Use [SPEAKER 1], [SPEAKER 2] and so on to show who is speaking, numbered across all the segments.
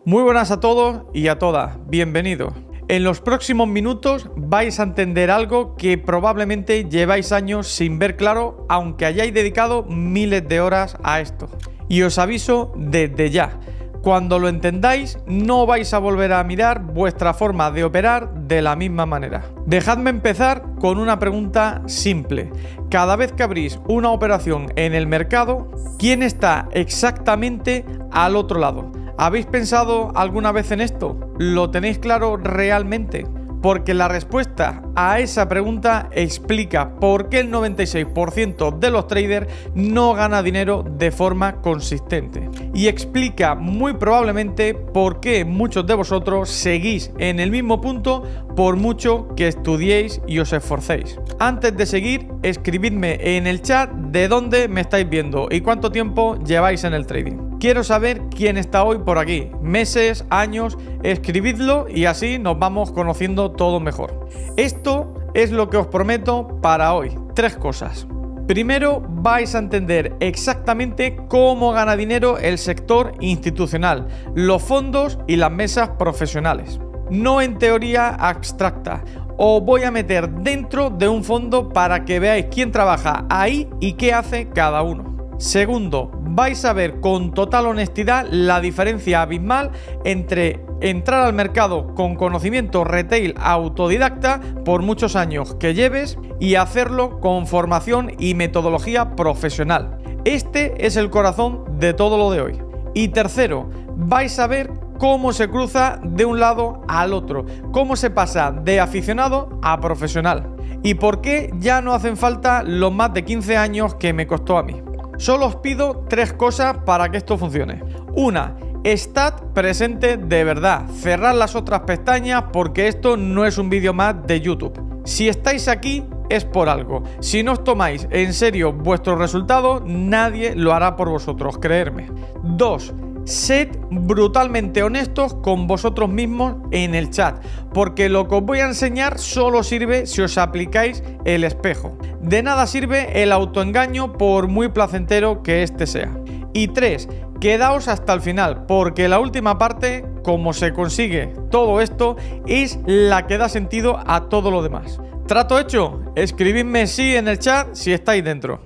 [SPEAKER 1] Muy buenas a todos y a todas, bienvenidos. En los próximos minutos vais a entender algo que probablemente lleváis años sin ver claro, aunque hayáis dedicado miles de horas a esto. Y os aviso desde ya, cuando lo entendáis no vais a volver a mirar vuestra forma de operar de la misma manera. Dejadme empezar con una pregunta simple. Cada vez que abrís una operación en el mercado, ¿quién está exactamente al otro lado? ¿Habéis pensado alguna vez en esto? ¿Lo tenéis claro realmente? Porque la respuesta a esa pregunta explica por qué el 96% de los traders no gana dinero de forma consistente. Y explica muy probablemente por qué muchos de vosotros seguís en el mismo punto por mucho que estudiéis y os esforcéis. Antes de seguir, escribidme en el chat de dónde me estáis viendo y cuánto tiempo lleváis en el trading. Quiero saber quién está hoy por aquí, meses, años, escribidlo y así nos vamos conociendo todo mejor. Esto es lo que os prometo para hoy, 3 cosas. Primero, vais a entender exactamente cómo gana dinero el sector institucional, los fondos y las mesas profesionales. No en teoría abstracta. Os voy a meter dentro de un fondo para que veáis quién trabaja ahí y qué hace cada uno. Segundo, vais a ver con total honestidad la diferencia abismal entre entrar al mercado con conocimiento retail autodidacta por muchos años que lleves y hacerlo con formación y metodología profesional. Este es el corazón de todo lo de hoy. Y tercero, vais a ver cómo se cruza de un lado al otro, cómo se pasa de aficionado a profesional y por qué ya no hacen falta los más de 15 años que me costó a mí. Solo os pido 3 cosas para que esto funcione. Una, estad presente de verdad. Cerrad las otras pestañas porque esto no es un vídeo más de YouTube. Si estáis aquí es por algo. Si no os tomáis en serio vuestros resultados, nadie lo hará por vosotros, creedme. 2. Sed brutalmente honestos con vosotros mismos en el chat, porque lo que os voy a enseñar solo sirve si os aplicáis el espejo. De nada sirve el autoengaño por muy placentero que este sea. Y 3. Quedaos hasta el final, porque la última parte, como se consigue todo esto, es la que da sentido a todo lo demás. ¿Trato hecho? Escribidme sí en el chat si estáis dentro.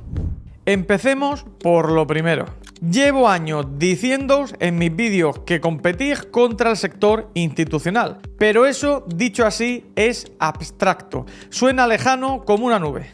[SPEAKER 1] Empecemos por lo primero. Llevo años diciéndoos en mis vídeos que competís contra el sector institucional, pero eso, dicho así, es abstracto. Suena lejano como una nube.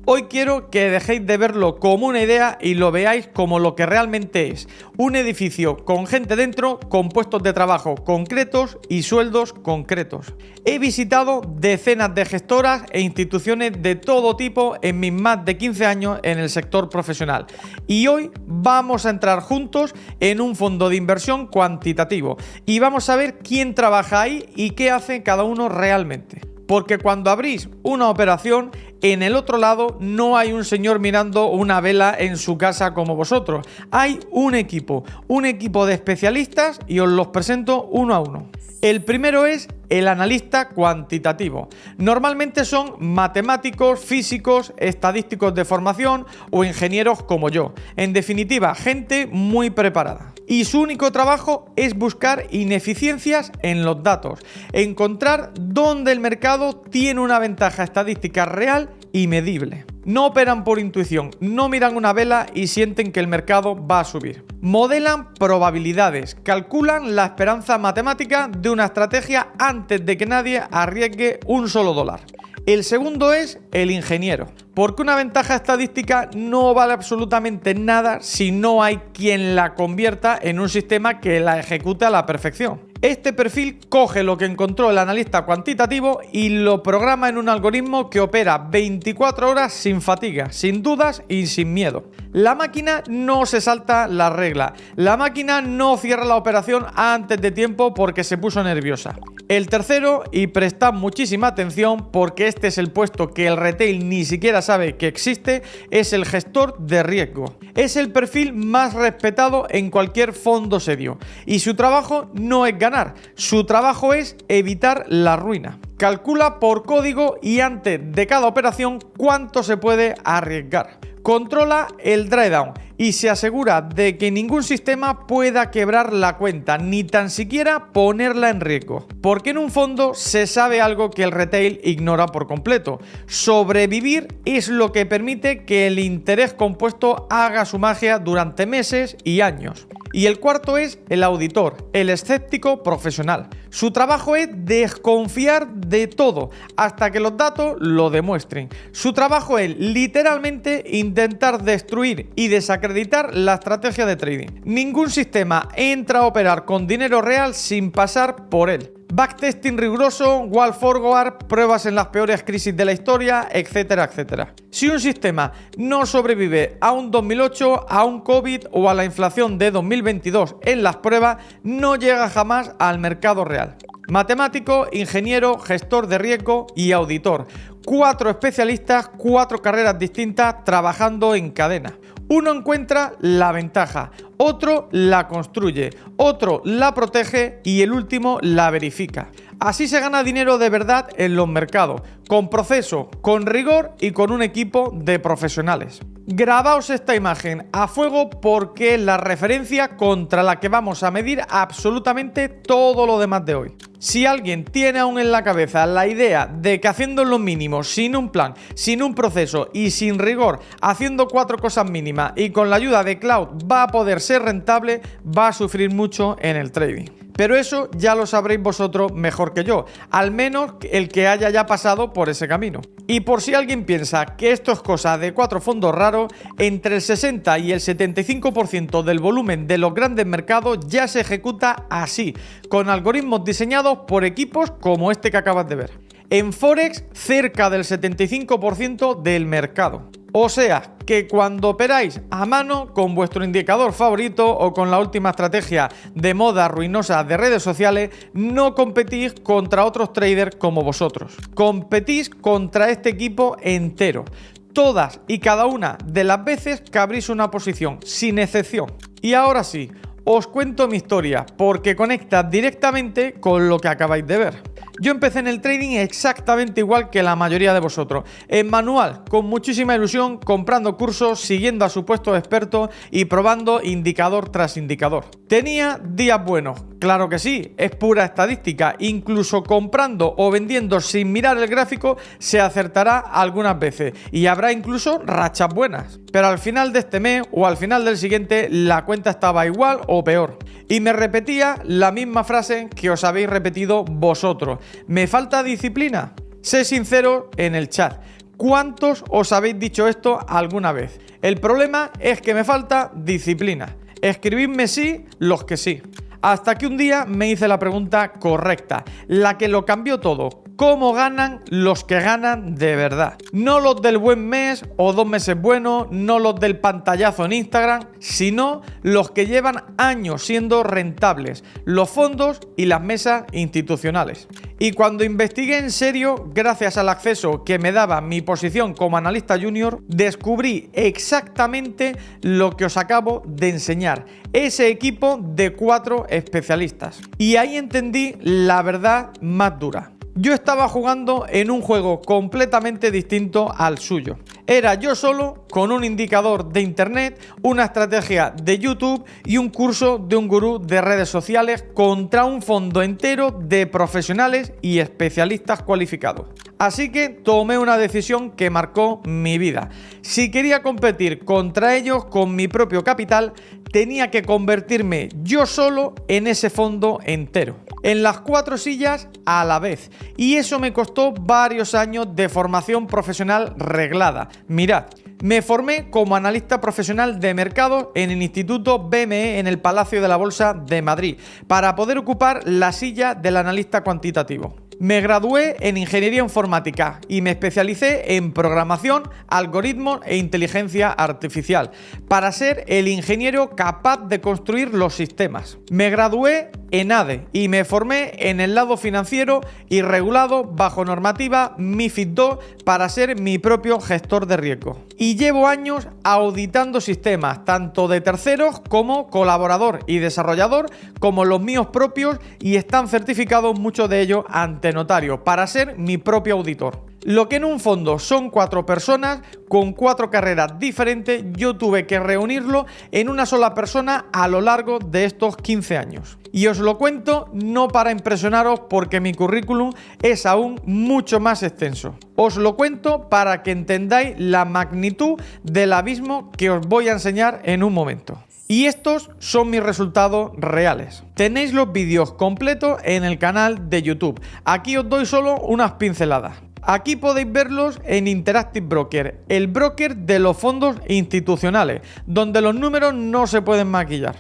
[SPEAKER 1] Hoy quiero que dejéis de verlo como una idea y lo veáis como lo que realmente es. Un edificio con gente dentro, con puestos de trabajo concretos y sueldos concretos. He visitado decenas de gestoras e instituciones de todo tipo en mis más de 15 años en el sector profesional. Y hoy vamos a entrar juntos en un fondo de inversión cuantitativo. Y vamos a ver quién trabaja ahí y qué hace cada uno realmente. Porque cuando abrís una operación, en el otro lado no hay un señor mirando una vela en su casa como vosotros. Hay un equipo de especialistas y os los presento uno a uno. El primero es el analista cuantitativo. Normalmente son matemáticos, físicos, estadísticos de formación o ingenieros como yo. En definitiva, gente muy preparada. Y su único trabajo es buscar ineficiencias en los datos, encontrar dónde el mercado tiene una ventaja estadística real y medible. No operan por intuición, no miran una vela y sienten que el mercado va a subir. Modelan probabilidades, calculan la esperanza matemática de una estrategia antes de que nadie arriesgue un solo dólar. El segundo es el ingeniero, porque una ventaja estadística no vale absolutamente nada si no hay quien la convierta en un sistema que la ejecute a la perfección. Este perfil coge lo que encontró el analista cuantitativo y lo programa en un algoritmo que opera 24 horas sin fatiga, sin dudas y sin miedo. La máquina no se salta la regla, la máquina no cierra la operación antes de tiempo porque se puso nerviosa. El tercero, y prestad muchísima atención porque este es el puesto que el retail ni siquiera sabe que existe, es el gestor de riesgo. Es el perfil más respetado en cualquier fondo serio y su trabajo no es ganar, su trabajo es evitar la ruina. Calcula por código y antes de cada operación cuánto se puede arriesgar. Controla el drawdown, y se asegura de que ningún sistema pueda quebrar la cuenta, ni tan siquiera ponerla en riesgo. Porque en un fondo se sabe algo que el retail ignora por completo. Sobrevivir es lo que permite que el interés compuesto haga su magia durante meses y años. Y el cuarto es el auditor, el escéptico profesional. Su trabajo es desconfiar de todo hasta que los datos lo demuestren. Su trabajo es literalmente intentar destruir y desacreditar la estrategia de trading. Ningún sistema entra a operar con dinero real sin pasar por él. Backtesting riguroso, wall forward, pruebas en las peores crisis de la historia, etcétera, etcétera. Si un sistema no sobrevive a un 2008, a un COVID o a la inflación de 2022 en las pruebas, no llega jamás al mercado real. Matemático, ingeniero, gestor de riesgo y auditor. 4 especialistas, 4 carreras distintas trabajando en cadena. Uno encuentra la ventaja, otro la construye, otro la protege y el último la verifica. Así se gana dinero de verdad en los mercados, con proceso, con rigor y con un equipo de profesionales. Grabaos esta imagen a fuego porque es la referencia contra la que vamos a medir absolutamente todo lo demás de hoy. Si alguien tiene aún en la cabeza la idea de que haciendo lo mínimo, sin un plan, sin un proceso y sin rigor, haciendo 4 cosas mínimas y con la ayuda de cloud va a poder ser rentable, va a sufrir mucho en el trading. Pero eso ya lo sabréis vosotros mejor que yo, al menos el que haya ya pasado por ese camino. Y por si alguien piensa que esto es cosa de 4 fondos raros, entre el 60 y el 75% del volumen de los grandes mercados ya se ejecuta así, con algoritmos diseñados por equipos como este que acabas de ver. En Forex, cerca del 75% del mercado. O sea, que cuando operáis a mano con vuestro indicador favorito o con la última estrategia de moda ruinosa de redes sociales, no competís contra otros traders como vosotros. Competís contra este equipo entero. Todas y cada una de las veces que abrís una posición, sin excepción. Y ahora sí, os cuento mi historia porque conecta directamente con lo que acabáis de ver. Yo empecé en el trading exactamente igual que la mayoría de vosotros, en manual, con muchísima ilusión, comprando cursos, siguiendo a supuestos expertos y probando indicador tras indicador. Tenía días buenos, claro que sí, es pura estadística, incluso comprando o vendiendo sin mirar el gráfico se acertará algunas veces y habrá incluso rachas buenas. Pero al final de este mes o al final del siguiente la cuenta estaba igual o peor. Y me repetía la misma frase que os habéis repetido vosotros. ¿Me falta disciplina? Sé sincero en el chat. ¿Cuántos os habéis dicho esto alguna vez? El problema es que me falta disciplina. Escribidme sí los que sí. Hasta que un día me hice la pregunta correcta, la que lo cambió todo. ¿Cómo ganan los que ganan de verdad? No los del buen mes o 2 meses buenos, no los del pantallazo en Instagram, sino los que llevan años siendo rentables, los fondos y las mesas institucionales. Y cuando investigué en serio, gracias al acceso que me daba mi posición como analista junior, descubrí exactamente lo que os acabo de enseñar, ese equipo de 4 especialistas. Y ahí entendí la verdad más dura. Yo estaba jugando en un juego completamente distinto al suyo. Era yo solo con un indicador de internet, una estrategia de YouTube y un curso de un gurú de redes sociales contra un fondo entero de profesionales y especialistas cualificados. Así que tomé una decisión que marcó mi vida. Si quería competir contra ellos con mi propio capital, tenía que convertirme yo solo en ese fondo entero, en las 4 sillas a la vez. Y eso me costó varios años de formación profesional reglada. Mirad, me formé como analista profesional de mercado en el Instituto BME en el Palacio de la Bolsa de Madrid para poder ocupar la silla del analista cuantitativo. Me gradué en Ingeniería Informática y me especialicé en programación, algoritmos e inteligencia artificial para ser el ingeniero capaz de construir los sistemas. Me gradué en ADE y me formé en el lado financiero y regulado bajo normativa MiFID II para ser mi propio gestor de riesgo. Y llevo años auditando sistemas, tanto de terceros como colaborador y desarrollador, como los míos propios, y están certificados muchos de ellos ante notario para ser mi propio auditor. Lo que en un fondo son 4 personas con 4 carreras diferentes, yo tuve que reunirlo en una sola persona a lo largo de estos 15 años. Y os lo cuento no para impresionaros, porque mi currículum es aún mucho más extenso. Os lo cuento para que entendáis la magnitud del abismo que os voy a enseñar en un momento. Y estos son mis resultados reales. Tenéis los vídeos completos en el canal de YouTube. Aquí os doy solo unas pinceladas. Aquí podéis verlos en Interactive Broker, el broker de los fondos institucionales, donde los números no se pueden maquillar.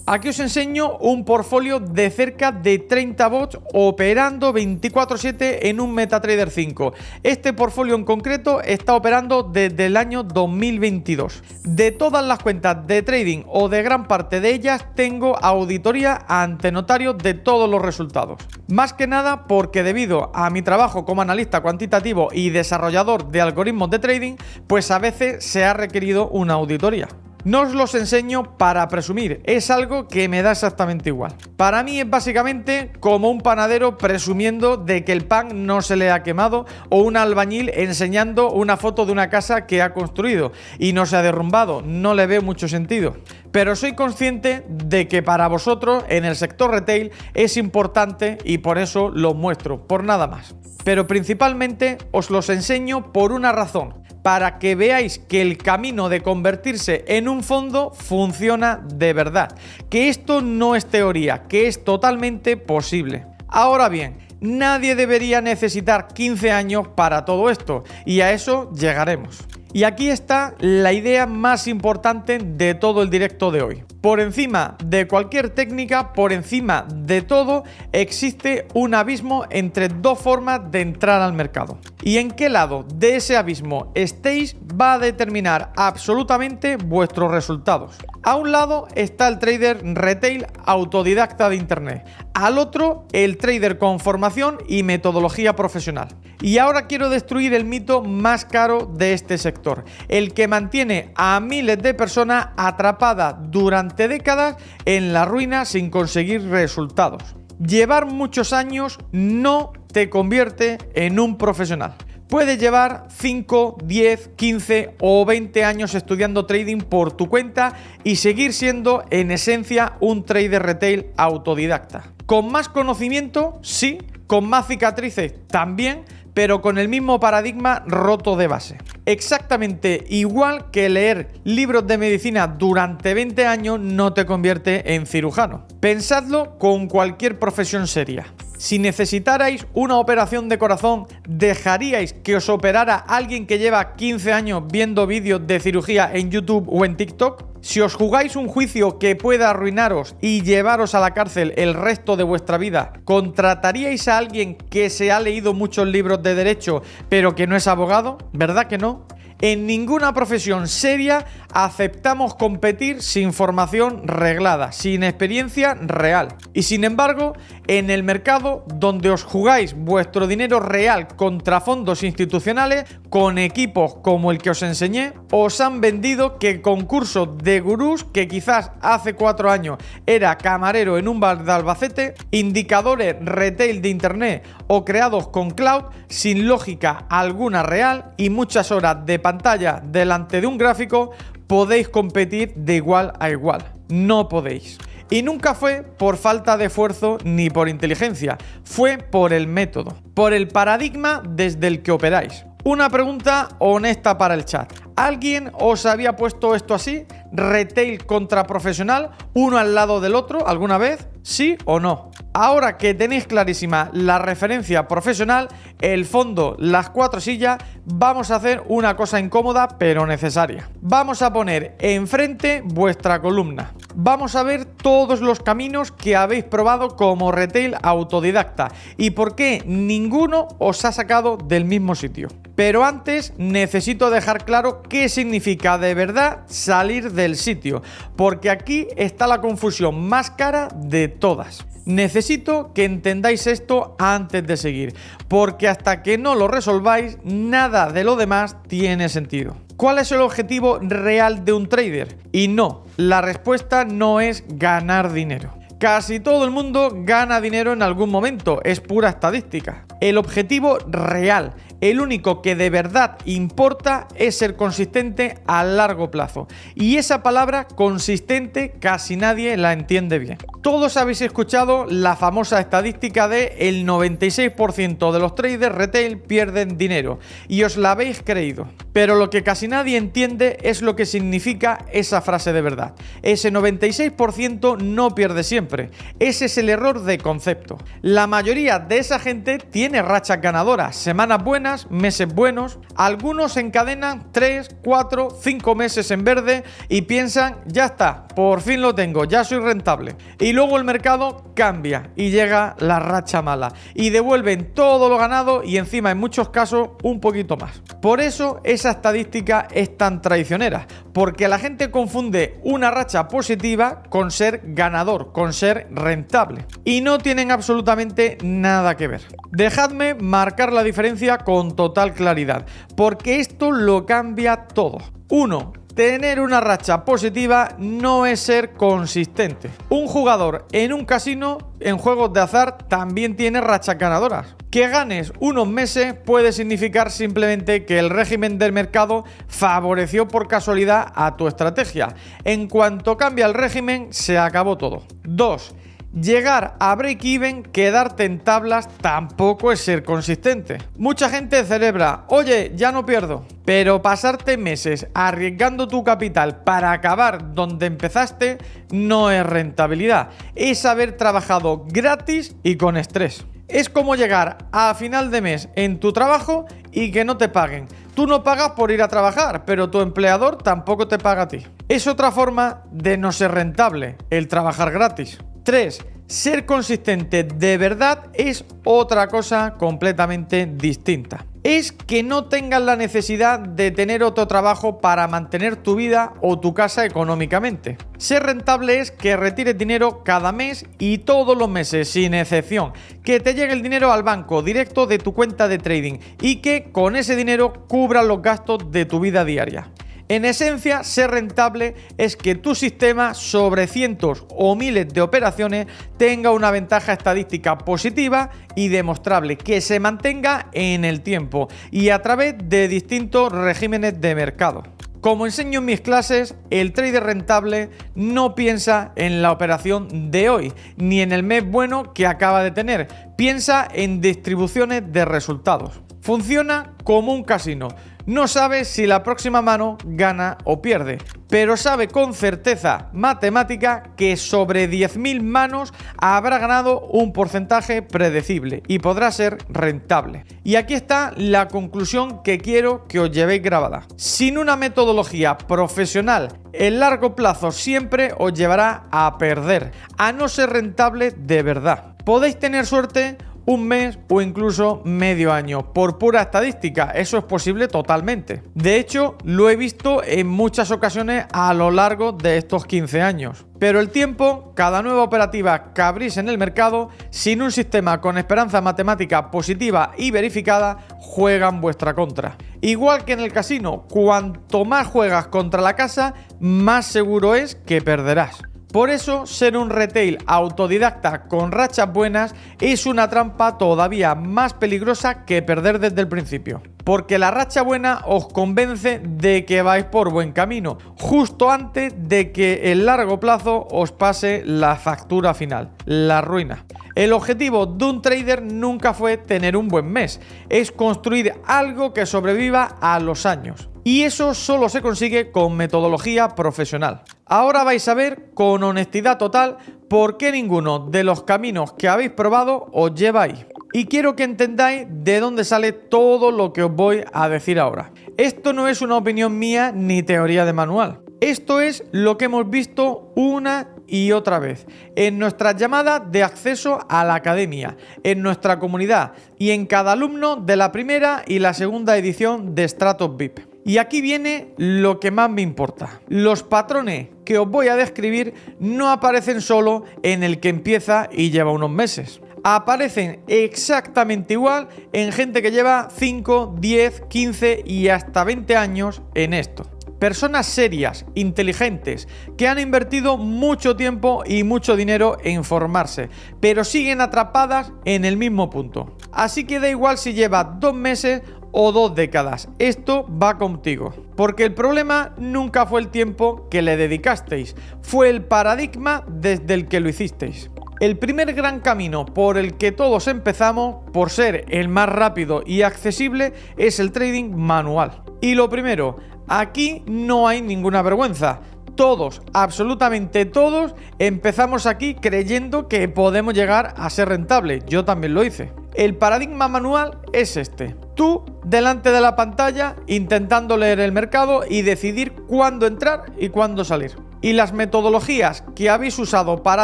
[SPEAKER 1] Aquí os enseño un portfolio de cerca de 30 bots operando 24/7 en un MetaTrader 5. Este portfolio en concreto está operando desde el año 2022. De todas las cuentas de trading o de gran parte de ellas tengo auditoría ante notarios de todos los resultados. Más que nada porque debido a mi trabajo como analista cuantitativo y desarrollador de algoritmos de trading, pues a veces se ha requerido una auditoría. No os los enseño para presumir, es algo que me da exactamente igual. Para mí es básicamente como un panadero presumiendo de que el pan no se le ha quemado, o un albañil enseñando una foto de una casa que ha construido y no se ha derrumbado. No le veo mucho sentido. Pero soy consciente de que para vosotros en el sector retail es importante y por eso los muestro, por nada más. Pero principalmente os los enseño por una razón: para que veáis que el camino de convertirse en un fondo funciona de verdad, que esto no es teoría, que es totalmente posible. Ahora bien, nadie debería necesitar 15 años para todo esto, y a eso llegaremos. Y aquí está la idea más importante de todo el directo de hoy. Por encima de cualquier técnica, por encima de todo, existe un abismo entre dos formas de entrar al mercado. Y en qué lado de ese abismo estéis va a determinar absolutamente vuestros resultados. A un lado está el trader retail autodidacta de internet, al otro el trader con formación y metodología profesional. Y ahora quiero destruir el mito más caro de este sector, el que mantiene a miles de personas atrapadas durante décadas en la ruina sin conseguir resultados. Llevar muchos años no te convierte en un profesional. Puedes llevar 5, 10, 15 o 20 años estudiando trading por tu cuenta y seguir siendo en esencia un trader retail autodidacta. Con más conocimiento, sí, con más cicatrices también, pero con el mismo paradigma roto de base. Exactamente igual que leer libros de medicina durante 20 años no te convierte en cirujano. Pensadlo con cualquier profesión seria. Si necesitarais una operación de corazón, ¿dejaríais que os operara alguien que lleva 15 años viendo vídeos de cirugía en YouTube o en TikTok? Si os jugáis un juicio que pueda arruinaros y llevaros a la cárcel el resto de vuestra vida, ¿contrataríais a alguien que se ha leído muchos libros de derecho pero que no es abogado? ¿Verdad que no? En ninguna profesión seria aceptamos competir sin formación reglada, sin experiencia real. Y sin embargo, en el mercado donde os jugáis vuestro dinero real contra fondos institucionales, con equipos como el que os enseñé, os han vendido que concursos de gurús que quizás hace 4 años era camarero en un bar de Albacete, indicadores retail de internet o creados con cloud sin lógica alguna real y muchas horas de pantalla delante de un gráfico, podéis competir de igual a igual. No podéis. Y nunca fue por falta de esfuerzo ni por inteligencia, fue por el método, por el paradigma desde el que operáis. Una pregunta honesta para el chat. ¿Alguien os había puesto esto así? ¿Retail contra profesional? ¿Uno al lado del otro alguna vez? ¿Sí o no? Ahora que tenéis clarísima la referencia profesional, el fondo, las 4 sillas, vamos a hacer una cosa incómoda pero necesaria. Vamos a poner enfrente vuestra columna. Vamos a ver todos los caminos que habéis probado como retail autodidacta y por qué ninguno os ha sacado del mismo sitio. Pero antes necesito dejar claro qué significa de verdad salir del sitio, porque aquí está la confusión más cara de todas. Necesito que entendáis esto antes de seguir, porque hasta que no lo resolváis, nada de lo demás tiene sentido. ¿Cuál es el objetivo real de un trader? Y no, la respuesta no es ganar dinero. Casi todo el mundo gana dinero en algún momento, es pura estadística. El objetivo real, El único que de verdad importa es ser consistente a largo plazo. Y esa palabra consistente casi nadie la entiende bien. Todos habéis escuchado la famosa estadística de el 96% de los traders retail pierden dinero y os la habéis creído. Pero lo que casi nadie entiende es lo que significa esa frase de verdad. Ese 96% no pierde siempre. Ese es el error de concepto. La mayoría de esa gente tiene rachas ganadoras, semanas buenas, meses buenos. Algunos encadenan 3, 4, 5 meses en verde y piensan, ya está, por fin lo tengo, ya soy rentable. Y luego el mercado cambia y llega la racha mala y devuelven todo lo ganado y encima en muchos casos un poquito más. Por eso esa estadística es tan traicionera, porque la gente confunde una racha positiva con ser ganador, con ser rentable, y no tienen absolutamente nada que ver. Dejadme marcar la diferencia con total claridad, porque esto lo cambia todo. 1. Tener una racha positiva no es ser consistente. Un jugador en un casino, en juegos de azar, también tiene rachas ganadoras. Que ganes unos meses puede significar simplemente que el régimen del mercado favoreció por casualidad a tu estrategia. En cuanto cambia el régimen, se acabó todo. 2. Llegar a break-even, quedarte en tablas, tampoco es ser consistente. Mucha gente celebra, oye, ya no pierdo. Pero pasarte meses arriesgando tu capital para acabar donde empezaste no es rentabilidad. Es haber trabajado gratis y con estrés. Es como llegar a final de mes en tu trabajo y que no te paguen. Tú no pagas por ir a trabajar, pero tu empleador tampoco te paga a ti. Es otra forma de no ser rentable, el trabajar gratis. 3. Ser consistente de verdad es otra cosa completamente distinta. Es que no tengas la necesidad de tener otro trabajo para mantener tu vida o tu casa económicamente. Ser rentable es que retires dinero cada mes y todos los meses, sin excepción. Que te llegue el dinero al banco directo de tu cuenta de trading y que con ese dinero cubras los gastos de tu vida diaria. En esencia, ser rentable es que tu sistema sobre cientos o miles de operaciones tenga una ventaja estadística positiva y demostrable, que se mantenga en el tiempo y a través de distintos regímenes de mercado. Como enseño en mis clases, el trader rentable no piensa en la operación de hoy, ni en el mes bueno que acaba de tener. Piensa en distribuciones de resultados. Funciona como un casino. No sabe si la próxima mano gana o pierde, pero sabe con certeza matemática que sobre 10.000 manos habrá ganado un porcentaje predecible y podrá ser rentable. Y aquí está la conclusión que quiero que os llevéis grabada. Sin una metodología profesional, el largo plazo siempre os llevará a perder, a no ser rentable de verdad. Podéis tener suerte un mes o incluso medio año. Por pura estadística, eso es posible totalmente. De hecho, lo he visto en muchas ocasiones a lo largo de estos 15 años. Pero el tiempo, cada nueva operativa que abrís en el mercado, sin un sistema con esperanza matemática positiva y verificada, juega en vuestra contra. Igual que en el casino, cuanto más juegas contra la casa, más seguro es que perderás. Por eso, ser un retail autodidacta con rachas buenas es una trampa todavía más peligrosa que perder desde el principio. Porque la racha buena os convence de que vais por buen camino, justo antes de que el largo plazo os pase la factura final, la ruina. El objetivo de un trader nunca fue tener un buen mes, es construir algo que sobreviva a los años. Y eso solo se consigue con metodología profesional. Ahora vais a ver con honestidad total por qué ninguno de los caminos que habéis probado os lleva ahí. Y quiero que entendáis de dónde sale todo lo que os voy a decir ahora. Esto no es una opinión mía ni teoría de manual. Esto es lo que hemos visto una y otra vez en nuestras llamadas de acceso a la academia, en nuestra comunidad y en cada alumno de la primera y la segunda edición de Stratos VIP. Y aquí viene lo que más me importa. Los patrones que os voy a describir no aparecen solo en el que empieza y lleva unos meses. Aparecen exactamente igual en gente que lleva 5, 10, 15 y hasta 20 años en esto. Personas serias, inteligentes, que han invertido mucho tiempo y mucho dinero en formarse, pero siguen atrapadas en el mismo punto. Así que da igual si llevas 2 meses o 2 décadas. Esto va contigo. Porque el problema nunca fue el tiempo que le dedicasteis, fue el paradigma desde el que lo hicisteis. El primer gran camino por el que todos empezamos, por ser el más rápido y accesible, es el trading manual. Y lo primero, aquí no hay ninguna vergüenza. Todos, absolutamente todos, empezamos aquí creyendo que podemos llegar a ser rentables. Yo también lo hice. El paradigma manual es este. Tú, delante de la pantalla, intentando leer el mercado y decidir cuándo entrar y cuándo salir. Y las metodologías que habéis usado para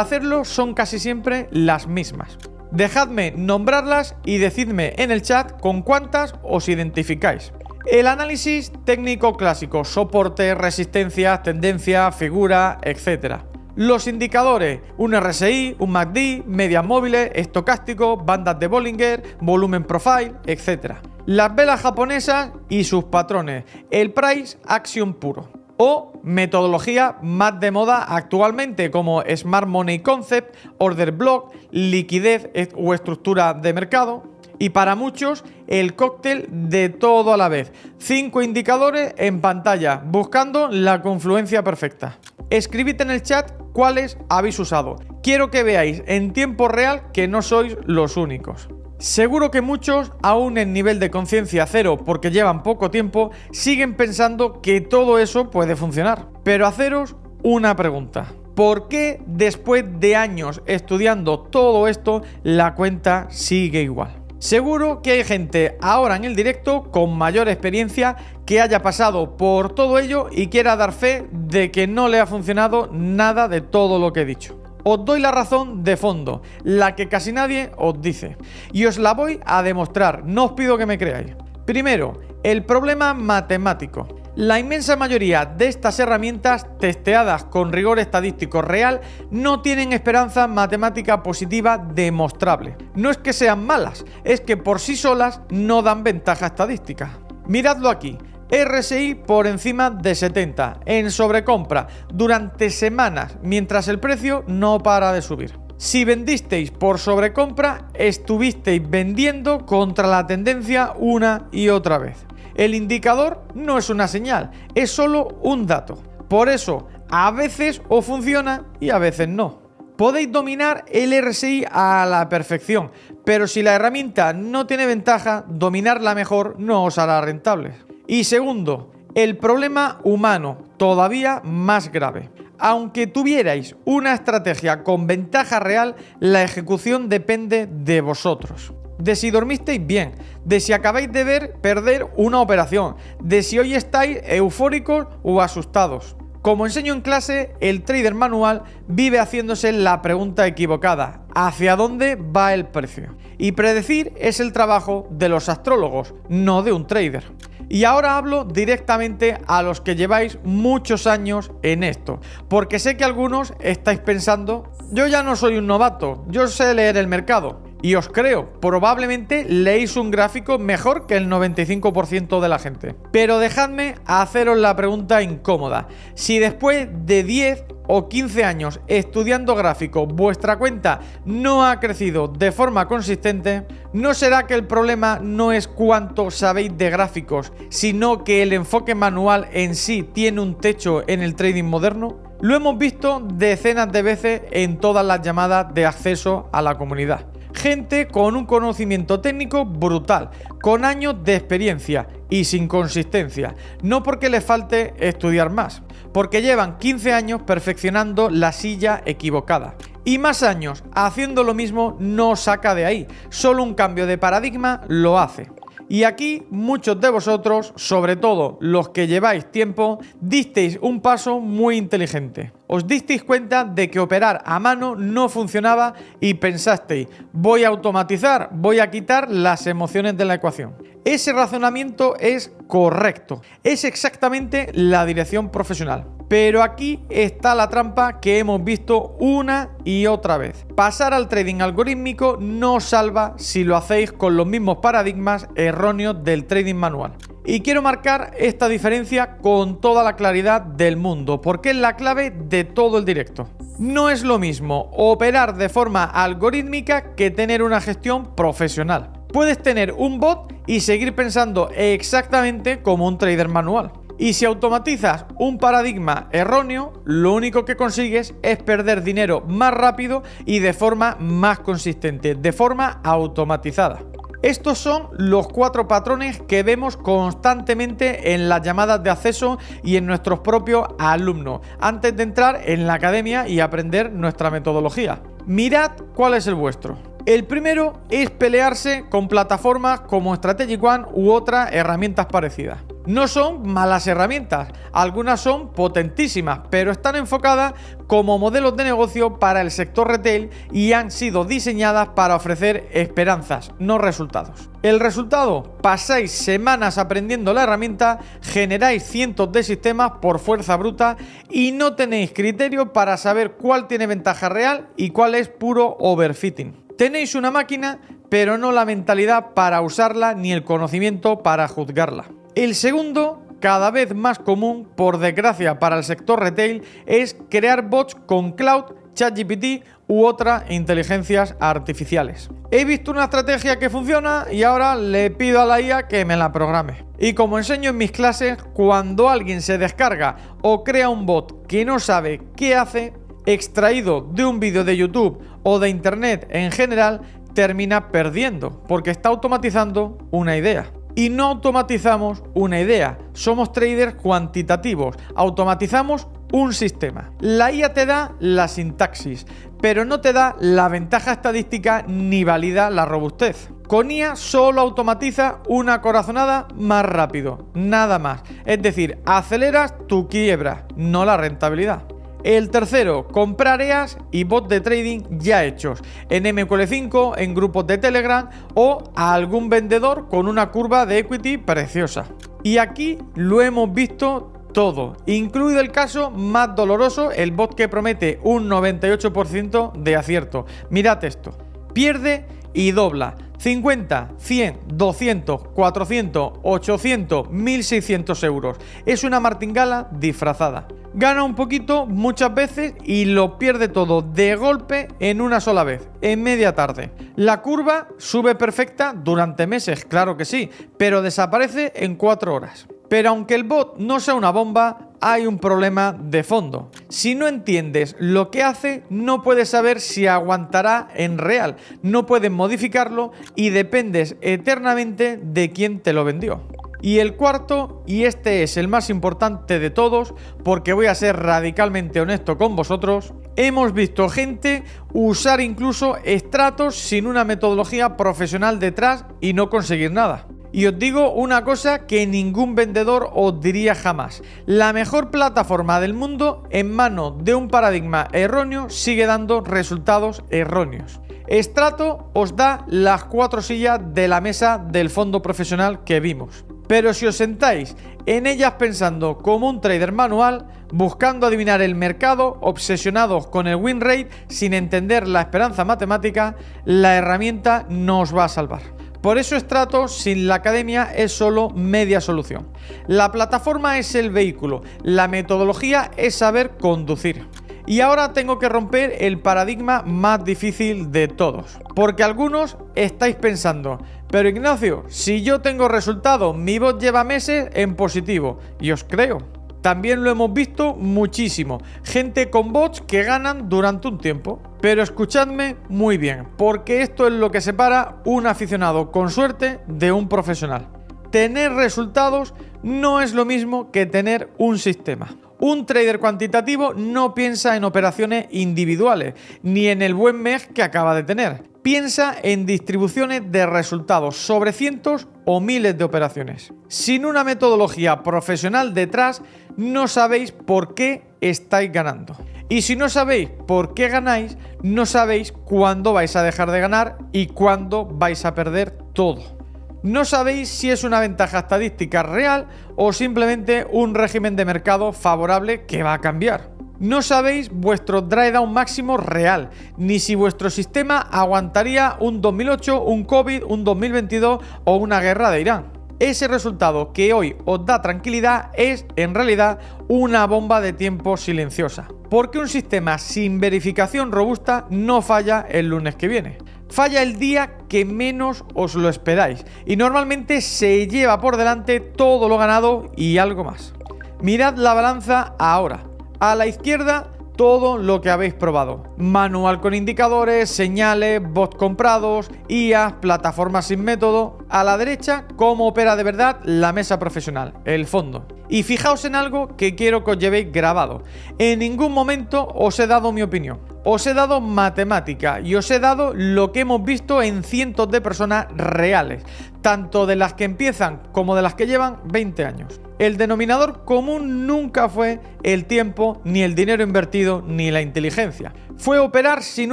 [SPEAKER 1] hacerlo son casi siempre las mismas. Dejadme nombrarlas y decidme en el chat con cuántas os identificáis. El análisis técnico clásico, soporte, resistencia, tendencia, figura, etc. Los indicadores, un RSI, un MACD, medias móviles, estocástico, bandas de Bollinger, volumen profile, etc. Las velas japonesas y sus patrones, el price action puro. O metodología más de moda actualmente como Smart Money Concept, Order Block, liquidez o estructura de mercado. Y para muchos, el cóctel de todo a la vez. 5 indicadores en pantalla, buscando la confluencia perfecta. Escribid en el chat cuáles habéis usado. Quiero que veáis en tiempo real que no sois los únicos. Seguro que muchos, aún en nivel de conciencia cero porque llevan poco tiempo, siguen pensando que todo eso puede funcionar. Pero haceros una pregunta. ¿Por qué después de años estudiando todo esto, la cuenta sigue igual? Seguro que hay gente ahora en el directo con mayor experiencia que haya pasado por todo ello y quiera dar fe de que no le ha funcionado nada de todo lo que he dicho. Os doy la razón de fondo, la que casi nadie os dice, y os la voy a demostrar, no os pido que me creáis. Primero, el problema matemático. La inmensa mayoría de estas herramientas testeadas con rigor estadístico real no tienen esperanza matemática positiva demostrable. No es que sean malas, es que por sí solas no dan ventaja estadística. Miradlo aquí. RSI por encima de 70 en sobrecompra durante semanas mientras el precio no para de subir. Si vendisteis por sobrecompra, estuvisteis vendiendo contra la tendencia una y otra vez. El indicador no es una señal, es solo un dato. Por eso, a veces os funciona y a veces no. Podéis dominar el RSI a la perfección, pero si la herramienta no tiene ventaja, dominarla mejor no os hará rentables. Y segundo, el problema humano, todavía más grave. Aunque tuvierais una estrategia con ventaja real, la ejecución depende de vosotros. De si dormisteis bien, de si acabáis de ver perder una operación, de si hoy estáis eufóricos o asustados. Como enseño en clase, el trader manual vive haciéndose la pregunta equivocada: ¿hacia dónde va el precio? Y predecir es el trabajo de los astrólogos, no de un trader. Y ahora hablo directamente a los que lleváis muchos años en esto, porque sé que algunos estáis pensando: yo ya no soy un novato, yo sé leer el mercado. Y os creo, probablemente leéis un gráfico mejor que el 95% de la gente. Pero dejadme haceros la pregunta incómoda. Si después de 10 o 15 años estudiando gráfico vuestra cuenta no ha crecido de forma consistente, ¿no será que el problema no es cuánto sabéis de gráficos, sino que el enfoque manual en sí tiene un techo en el trading moderno? Lo hemos visto decenas de veces en todas las llamadas de acceso a la comunidad. Gente con un conocimiento técnico brutal, con años de experiencia y sin consistencia, no porque les falte estudiar más, porque llevan 15 años perfeccionando la silla equivocada. Y más años haciendo lo mismo no os saca de ahí, solo un cambio de paradigma lo hace. Y aquí muchos de vosotros, sobre todo los que lleváis tiempo, disteis un paso muy inteligente. Os disteis cuenta de que operar a mano no funcionaba y pensasteis: voy a automatizar, voy a quitar las emociones de la ecuación. Ese razonamiento es correcto, es exactamente la dirección profesional. Pero aquí está la trampa que hemos visto una y otra vez. Pasar al trading algorítmico no os salva si lo hacéis con los mismos paradigmas erróneos del trading manual. Y quiero marcar esta diferencia con toda la claridad del mundo, porque es la clave de todo el directo. No es lo mismo operar de forma algorítmica que tener una gestión profesional. Puedes tener un bot y seguir pensando exactamente como un trader manual. Y si automatizas un paradigma erróneo, lo único que consigues es perder dinero más rápido y de forma más consistente, de forma automatizada. Estos son los 4 patrones que vemos constantemente en las llamadas de acceso y en nuestros propios alumnos, antes de entrar en la academia y aprender nuestra metodología. Mirad cuál es el vuestro. El primero es pelearse con plataformas como Strategic One u otras herramientas parecidas. No son malas herramientas, algunas son potentísimas, pero están enfocadas como modelos de negocio para el sector retail y han sido diseñadas para ofrecer esperanzas, no resultados. El resultado: pasáis semanas aprendiendo la herramienta, generáis cientos de sistemas por fuerza bruta y no tenéis criterio para saber cuál tiene ventaja real y cuál es puro overfitting. Tenéis una máquina, pero no la mentalidad para usarla ni el conocimiento para juzgarla. El segundo, cada vez más común, por desgracia para el sector retail, es crear bots con Cloud, ChatGPT u otras inteligencias artificiales. He visto una estrategia que funciona y ahora le pido a la IA que me la programe. Y como enseño en mis clases, cuando alguien se descarga o crea un bot que no sabe qué hace, extraído de un vídeo de YouTube o de Internet en general, termina perdiendo porque está automatizando una idea. Y no automatizamos una idea, somos traders cuantitativos, automatizamos un sistema. La IA te da la sintaxis, pero no te da la ventaja estadística ni valida la robustez. Con IA solo automatiza una corazonada más rápido, nada más. Es decir, aceleras tu quiebra, no la rentabilidad. El tercero, comprar EAs y bots de trading ya hechos, en MQL5, en grupos de Telegram o a algún vendedor con una curva de equity preciosa. Y aquí lo hemos visto todo, incluido el caso más doloroso, el bot que promete un 98% de acierto. Mirad esto, pierde y dobla 50, 100, 200, 400, 800, 1600 euros. Es una martingala disfrazada. Gana un poquito muchas veces y lo pierde todo de golpe en una sola vez, en media tarde. La curva sube perfecta durante meses, claro que sí, pero desaparece en 4 horas. Pero aunque el bot no sea una bomba, hay un problema de fondo. Si no entiendes lo que hace, no puedes saber si aguantará en real, no puedes modificarlo y dependes eternamente de quién te lo vendió. Y el cuarto, y este es el más importante de todos, porque voy a ser radicalmente honesto con vosotros, hemos visto gente usar incluso estratos sin una metodología profesional detrás y no conseguir nada. Y os digo una cosa que ningún vendedor os diría jamás. La mejor plataforma del mundo en manos de un paradigma erróneo sigue dando resultados erróneos. Strato os da las 4 sillas de la mesa del fondo profesional que vimos. Pero si os sentáis en ellas pensando como un trader manual, buscando adivinar el mercado, obsesionados con el win rate, sin entender la esperanza matemática, la herramienta no os va a salvar. Por eso Strato sin la academia es solo media solución. La plataforma es el vehículo, la metodología es saber conducir. Y ahora tengo que romper el paradigma más difícil de todos. Porque algunos estáis pensando, pero Ignacio, si yo tengo resultados, mi bot lleva meses en positivo. Y os creo. También lo hemos visto muchísimo. Gente con bots que ganan durante un tiempo. Pero escuchadme muy bien, porque esto es lo que separa un aficionado con suerte de un profesional. Tener resultados no es lo mismo que tener un sistema. Un trader cuantitativo no piensa en operaciones individuales, ni en el buen mes que acaba de tener. Piensa en distribuciones de resultados sobre cientos o miles de operaciones. Sin una metodología profesional detrás, no sabéis por qué estáis ganando. Y si no sabéis por qué ganáis, no sabéis cuándo vais a dejar de ganar y cuándo vais a perder todo. No sabéis si es una ventaja estadística real o simplemente un régimen de mercado favorable que va a cambiar. No sabéis vuestro drawdown máximo real, ni si vuestro sistema aguantaría un 2008, un COVID, un 2022 o una guerra de Irán. Ese resultado que hoy os da tranquilidad es en realidad una bomba de tiempo silenciosa. Porque un sistema sin verificación robusta no falla el lunes que viene. Falla el día que menos os lo esperáis y normalmente se lleva por delante todo lo ganado y algo más. Mirad la balanza ahora. A la izquierda, todo lo que habéis probado. Manual con indicadores, señales, bots comprados, IAs, plataformas sin método. A la derecha, cómo opera de verdad la mesa profesional, el fondo. Y fijaos en algo que quiero que os llevéis grabado. En ningún momento os he dado mi opinión. Os he dado matemática y os he dado lo que hemos visto en cientos de personas reales, tanto de las que empiezan como de las que llevan 20 años. El denominador común nunca fue el tiempo, ni el dinero invertido, ni la inteligencia. Fue operar sin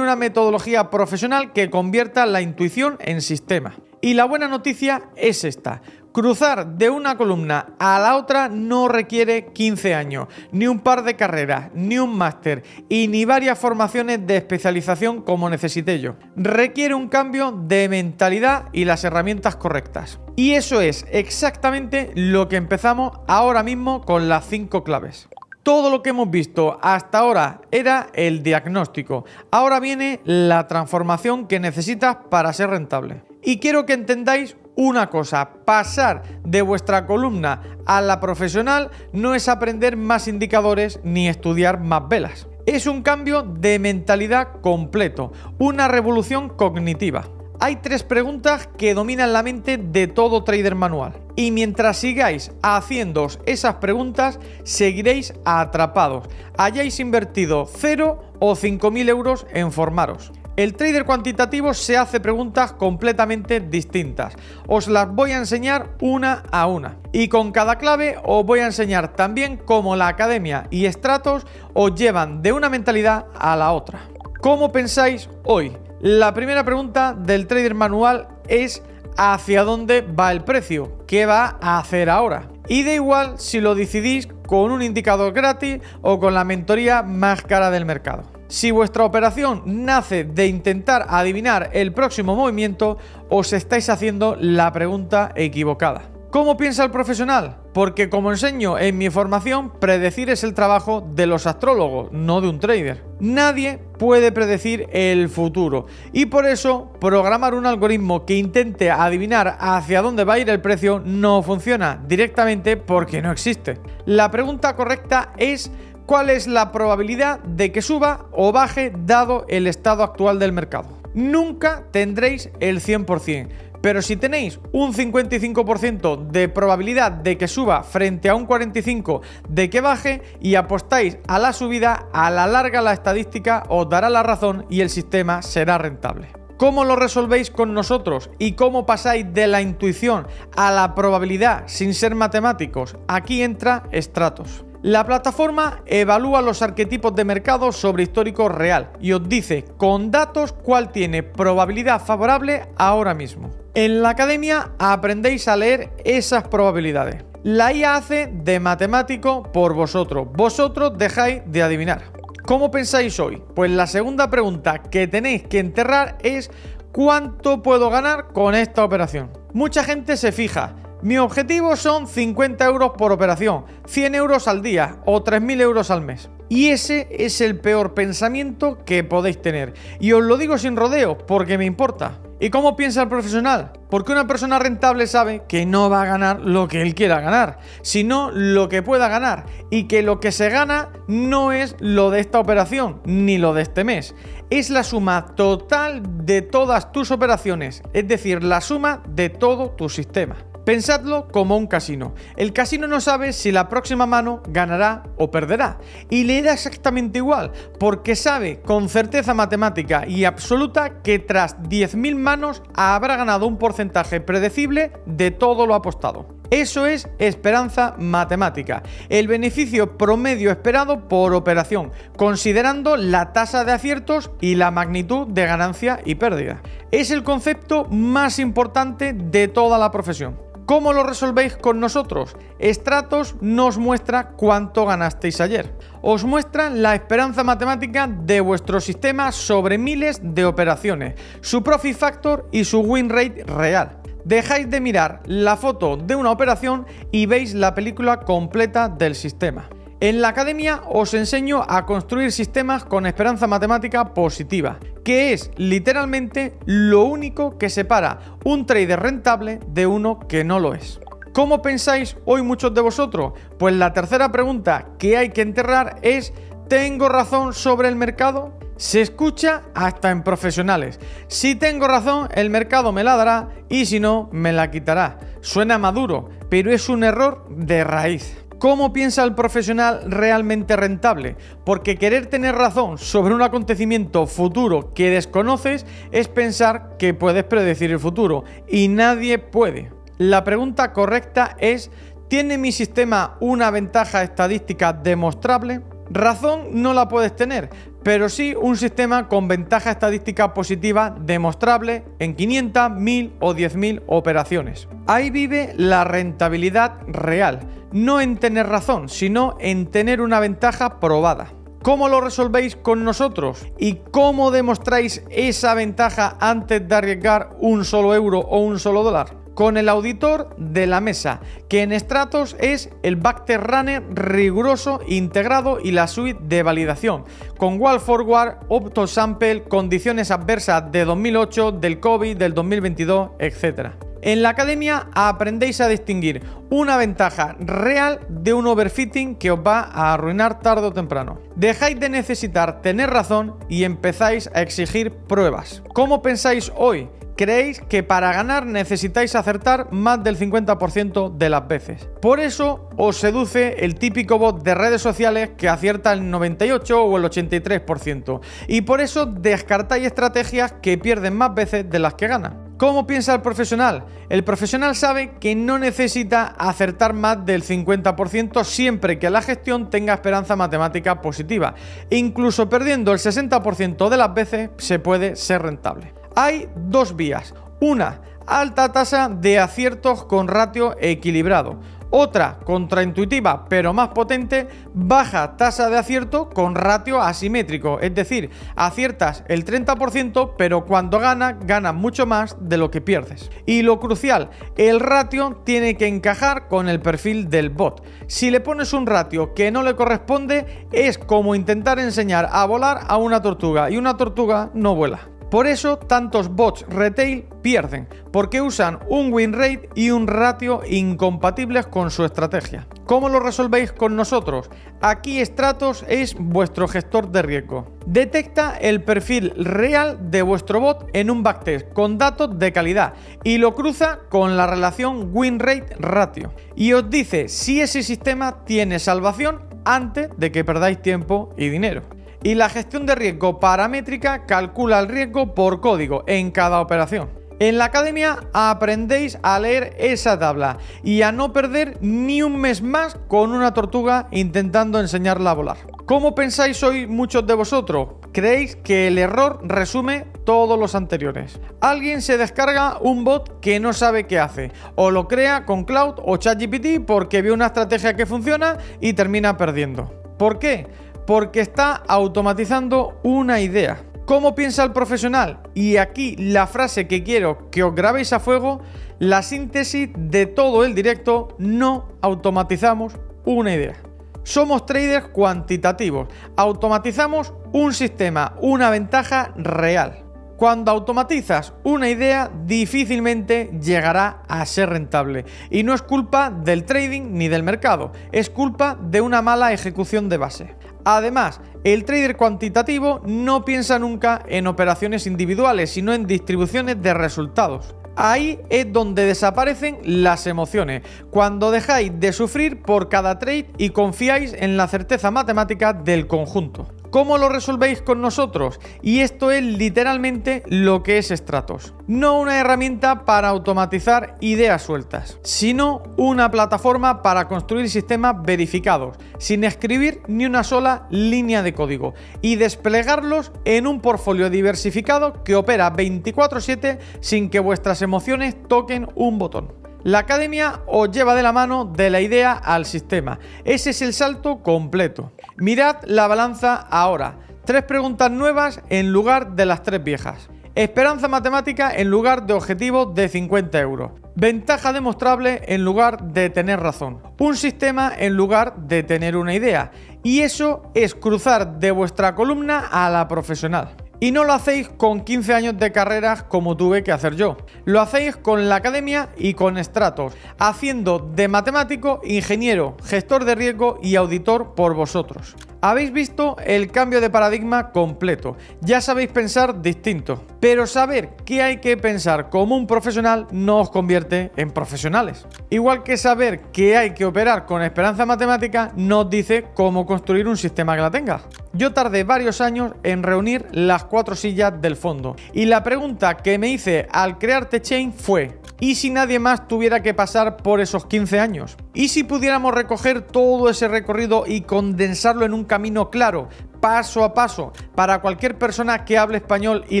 [SPEAKER 1] una metodología profesional que convierta la intuición en sistema. Y la buena noticia es esta. Cruzar de una columna a la otra no requiere 15 años, ni un par de carreras, ni un máster y ni varias formaciones de especialización como necesité yo. Requiere un cambio de mentalidad y las herramientas correctas. Y eso es exactamente lo que empezamos ahora mismo con las 5 claves. Todo lo que hemos visto hasta ahora era el diagnóstico. Ahora viene la transformación que necesitas para ser rentable. Y quiero que entendáis una cosa, pasar de vuestra columna a la profesional no es aprender más indicadores ni estudiar más velas. Es un cambio de mentalidad completo, una revolución cognitiva. Hay 3 preguntas que dominan la mente de todo trader manual. Y mientras sigáis haciéndoos esas preguntas, seguiréis atrapados. Hayáis invertido 0 o 5.000 euros en formaros. El trader cuantitativo se hace preguntas completamente distintas. Os las voy a enseñar una a una. Y con cada clave os voy a enseñar también cómo la academia y Stratos os llevan de una mentalidad a la otra. ¿Cómo pensáis hoy? La primera pregunta del trader manual es ¿hacia dónde va el precio? ¿Qué va a hacer ahora? Y da igual si lo decidís con un indicador gratis o con la mentoría más cara del mercado. Si vuestra operación nace de intentar adivinar el próximo movimiento, os estáis haciendo la pregunta equivocada. ¿Cómo piensa el profesional? Porque como enseño en mi formación, predecir es el trabajo de los astrólogos, no de un trader. Nadie puede predecir el futuro y por eso programar un algoritmo que intente adivinar hacia dónde va a ir el precio no funciona directamente porque no existe. La pregunta correcta es ¿cuál es la probabilidad de que suba o baje dado el estado actual del mercado? Nunca tendréis el 100%. Pero si tenéis un 55% de probabilidad de que suba frente a un 45% de que baje y apostáis a la subida, a la larga la estadística os dará la razón y el sistema será rentable. ¿Cómo lo resolvéis con nosotros y cómo pasáis de la intuición a la probabilidad sin ser matemáticos? Aquí entra Stratos. La plataforma evalúa los arquetipos de mercado sobre histórico real y os dice con datos cuál tiene probabilidad favorable ahora mismo. En la academia aprendéis a leer esas probabilidades. La IA hace de matemático por vosotros. Vosotros dejáis de adivinar. ¿Cómo pensáis hoy? Pues la segunda pregunta que tenéis que enterrar es ¿cuánto puedo ganar con esta operación? Mucha gente se fija. Mi objetivo son 50 euros por operación, 100 euros al día o 3.000 euros al mes. Y ese es el peor pensamiento que podéis tener. Y os lo digo sin rodeo, porque me importa. ¿Y cómo piensa el profesional? Porque una persona rentable sabe que no va a ganar lo que él quiera ganar, sino lo que pueda ganar. Y que lo que se gana no es lo de esta operación, ni lo de este mes. Es la suma total de todas tus operaciones, es decir, la suma de todo tu sistema. Pensadlo como un casino. El casino no sabe si la próxima mano ganará o perderá. Y le da exactamente igual, porque sabe con certeza matemática y absoluta que tras 10.000 manos habrá ganado un porcentaje predecible de todo lo apostado. Eso es esperanza matemática, el beneficio promedio esperado por operación, considerando la tasa de aciertos y la magnitud de ganancia y pérdida. Es el concepto más importante de toda la profesión. ¿Cómo lo resolvéis con nosotros? Stratos nos muestra cuánto ganasteis ayer. Os muestra la esperanza matemática de vuestro sistema sobre miles de operaciones, su profit factor y su win rate real. Dejáis de mirar la foto de una operación y veis la película completa del sistema. En la academia os enseño a construir sistemas con esperanza matemática positiva, que es literalmente lo único que separa un trader rentable de uno que no lo es. ¿Cómo pensáis hoy muchos de vosotros? Pues la tercera pregunta que hay que enterrar es: ¿tengo razón sobre el mercado? Se escucha hasta en profesionales. Si tengo razón, el mercado me la dará y si no, me la quitará. Suena maduro, pero es un error de raíz. ¿Cómo piensa el profesional realmente rentable? Porque querer tener razón sobre un acontecimiento futuro que desconoces es pensar que puedes predecir el futuro, y nadie puede. La pregunta correcta es: ¿tiene mi sistema una ventaja estadística demostrable? Razón no la puedes tener, pero sí un sistema con ventaja estadística positiva demostrable en 500, 1000 o 10.000 operaciones. Ahí vive la rentabilidad real, no en tener razón, sino en tener una ventaja probada. ¿Cómo lo resolvéis con nosotros? ¿Y cómo demostráis esa ventaja antes de arriesgar un solo euro o un solo dólar? Con el auditor de la mesa, que en Stratos es el Backtest Runner riguroso, integrado y la suite de validación, con Wall Forward, Opto Sample, condiciones adversas de 2008, del COVID, del 2022, etc. En la academia aprendéis a distinguir una ventaja real de un overfitting que os va a arruinar tarde o temprano. Dejáis de necesitar tener razón y empezáis a exigir pruebas. ¿Cómo pensáis hoy? Creéis que para ganar necesitáis acertar más del 50% de las veces. Por eso os seduce el típico bot de redes sociales que acierta el 98 o el 83%. Y por eso descartáis estrategias que pierden más veces de las que ganan. ¿Cómo piensa el profesional? El profesional sabe que no necesita acertar más del 50% siempre que la gestión tenga esperanza matemática positiva. Incluso perdiendo el 60% de las veces se puede ser rentable. Hay dos vías. Una, alta tasa de aciertos con ratio equilibrado. Otra, contraintuitiva pero más potente, baja tasa de acierto con ratio asimétrico. Es decir, aciertas el 30% pero cuando ganas mucho más de lo que pierdes. Y lo crucial, el ratio tiene que encajar con el perfil del bot. Si le pones un ratio que no le corresponde, es como intentar enseñar a volar a una tortuga y una tortuga no vuela. Por eso tantos bots retail pierden, porque usan un win rate y un ratio incompatibles con su estrategia. ¿Cómo lo resolvéis con nosotros? Aquí Stratos es vuestro gestor de riesgo. Detecta el perfil real de vuestro bot en un backtest con datos de calidad y lo cruza con la relación win rate ratio. Y os dice si ese sistema tiene salvación antes de que perdáis tiempo y dinero. Y la gestión de riesgo paramétrica calcula el riesgo por código en cada operación. En la academia aprendéis a leer esa tabla y a no perder ni un mes más con una tortuga intentando enseñarla a volar. ¿Cómo pensáis hoy muchos de vosotros? ¿Creéis que el error resume todos los anteriores? Alguien se descarga un bot que no sabe qué hace, o lo crea con Cloud o ChatGPT porque vio una estrategia que funciona y termina perdiendo. ¿Por qué? Porque está automatizando una idea. ¿Cómo piensa el profesional? Y aquí la frase que quiero que os grabéis a fuego, la síntesis de todo el directo: no automatizamos una idea. Somos traders cuantitativos, automatizamos un sistema, una ventaja real. Cuando automatizas una idea, difícilmente llegará a ser rentable. Y no es culpa del trading ni del mercado, es culpa de una mala ejecución de base. Además, el trader cuantitativo no piensa nunca en operaciones individuales, sino en distribuciones de resultados. Ahí es donde desaparecen las emociones, cuando dejáis de sufrir por cada trade y confiáis en la certeza matemática del conjunto. ¿Cómo lo resolvéis con nosotros? Y esto es literalmente lo que es Stratos. No una herramienta para automatizar ideas sueltas, sino una plataforma para construir sistemas verificados, sin escribir ni una sola línea de código, y desplegarlos en un portfolio diversificado que opera 24/7 sin que vuestras emociones toquen un botón. La academia os lleva de la mano de la idea al sistema. Ese es el salto completo. Mirad la balanza ahora. 3 preguntas nuevas en lugar de las 3 viejas. Esperanza matemática en lugar de objetivo de 50 euros. Ventaja demostrable en lugar de tener razón. Un sistema en lugar de tener una idea. Y eso es cruzar de vuestra columna a la profesional. Y no lo hacéis con 15 años de carreras como tuve que hacer yo. Lo hacéis con la academia y con Stratos, haciendo de matemático, ingeniero, gestor de riesgo y auditor por vosotros. Habéis visto el cambio de paradigma completo, ya sabéis pensar distinto, pero saber que hay que pensar como un profesional no os convierte en profesionales. Igual que saber que hay que operar con esperanza matemática no os dice cómo construir un sistema que la tenga. Yo tardé varios años en reunir las 4 sillas del fondo y la pregunta que me hice al crear TheChain fue: ¿y si nadie más tuviera que pasar por esos 15 años? ¿Y si pudiéramos recoger todo ese recorrido y condensarlo en un camino claro, paso a paso, para cualquier persona que hable español y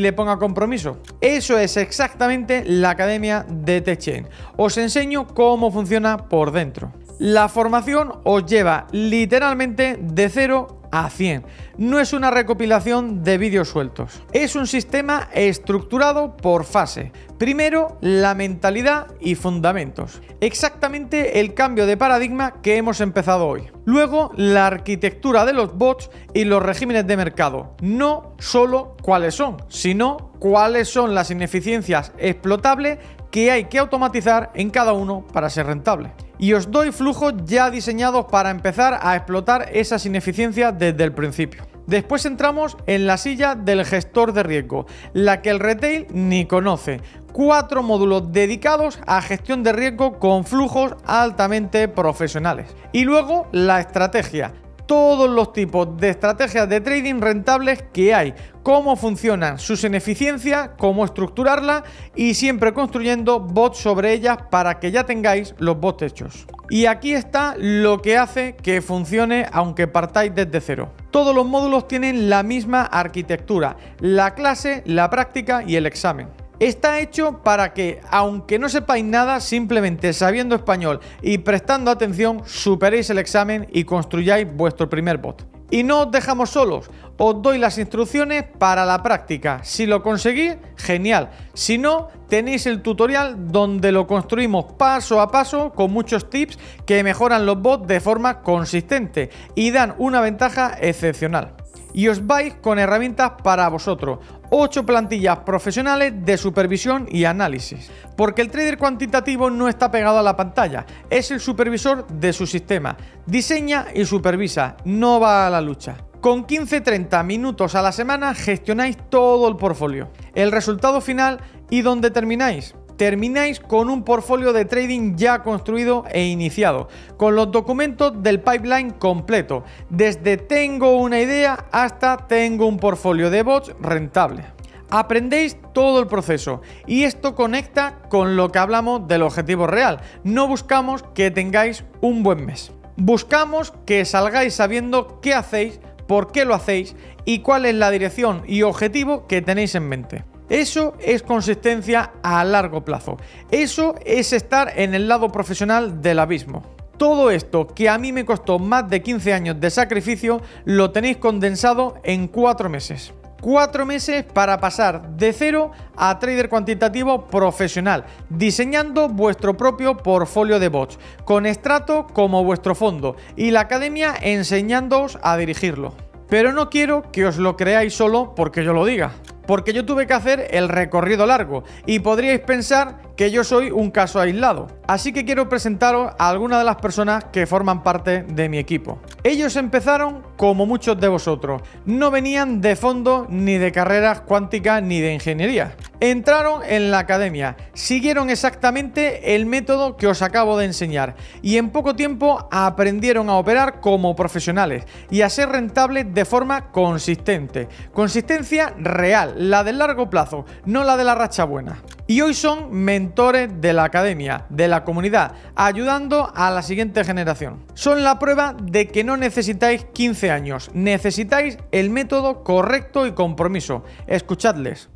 [SPEAKER 1] le ponga compromiso? Eso es exactamente la academia de TheChain. Os enseño cómo funciona por dentro. La formación os lleva literalmente de 0 a 100. No es una recopilación de vídeos sueltos. Es un sistema estructurado por fase. Primero, la mentalidad y fundamentos. Exactamente el cambio de paradigma que hemos empezado hoy. Luego, la arquitectura de los bots y los regímenes de mercado. No solo cuáles son, sino cuáles son las ineficiencias explotables que hay que automatizar en cada uno para ser rentable. Y os doy flujos ya diseñados para empezar a explotar esas ineficiencias desde el principio. Después entramos en la silla del gestor de riesgo, la que el retail ni conoce. 4 módulos dedicados a gestión de riesgo con flujos altamente profesionales. Y luego la estrategia. Todos los tipos de estrategias de trading rentables que hay, cómo funcionan, sus ineficiencias, cómo estructurarlas y siempre construyendo bots sobre ellas para que ya tengáis los bots hechos. Y aquí está lo que hace que funcione aunque partáis desde cero. Todos los módulos tienen la misma arquitectura, la clase, la práctica y el examen. Está hecho para que, aunque no sepáis nada, simplemente sabiendo español y prestando atención, superéis el examen y construyáis vuestro primer bot. Y no os dejamos solos, os doy las instrucciones para la práctica. Si lo conseguís, genial. Si no, tenéis el tutorial donde lo construimos paso a paso con muchos tips que mejoran los bots de forma consistente y dan una ventaja excepcional. Y os vais con herramientas para vosotros. 8 plantillas profesionales de supervisión y análisis. Porque el trader cuantitativo no está pegado a la pantalla, es el supervisor de su sistema. Diseña y supervisa, no va a la lucha. Con 15-30 minutos a la semana gestionáis todo el portfolio. El resultado final, ¿y dónde termináis? Termináis con un portfolio de trading ya construido e iniciado, con los documentos del pipeline completo, desde tengo una idea hasta tengo un portfolio de bots rentable. Aprendéis todo el proceso y esto conecta con lo que hablamos del objetivo real. No buscamos que tengáis un buen mes. Buscamos que salgáis sabiendo qué hacéis, por qué lo hacéis y cuál es la dirección y objetivo que tenéis en mente. Eso es consistencia a largo plazo. Eso es estar en el lado profesional del abismo. Todo esto que a mí me costó más de 15 años de sacrificio lo tenéis condensado en 4 meses. 4 meses para pasar de 0 a trader cuantitativo profesional, diseñando vuestro propio portfolio de bots, con Stratos como vuestro fondo y la academia enseñándoos a dirigirlo. Pero no quiero que os lo creáis solo porque yo lo diga. Porque yo tuve que hacer el recorrido largo y podríais pensar que yo soy un caso aislado. Así que quiero presentaros a algunas de las personas que forman parte de mi equipo. Ellos empezaron como muchos de vosotros. No venían de fondo ni de carreras cuánticas ni de ingeniería. Entraron en la academia, siguieron exactamente el método que os acabo de enseñar y en poco tiempo aprendieron a operar como profesionales y a ser rentables de forma consistente. Consistencia real, la del largo plazo, no la de la racha buena. Y hoy son mentores de la academia, de la comunidad, ayudando a la siguiente generación. Son la prueba de que no necesitáis 15 años, necesitáis el método correcto y compromiso. Escuchadles.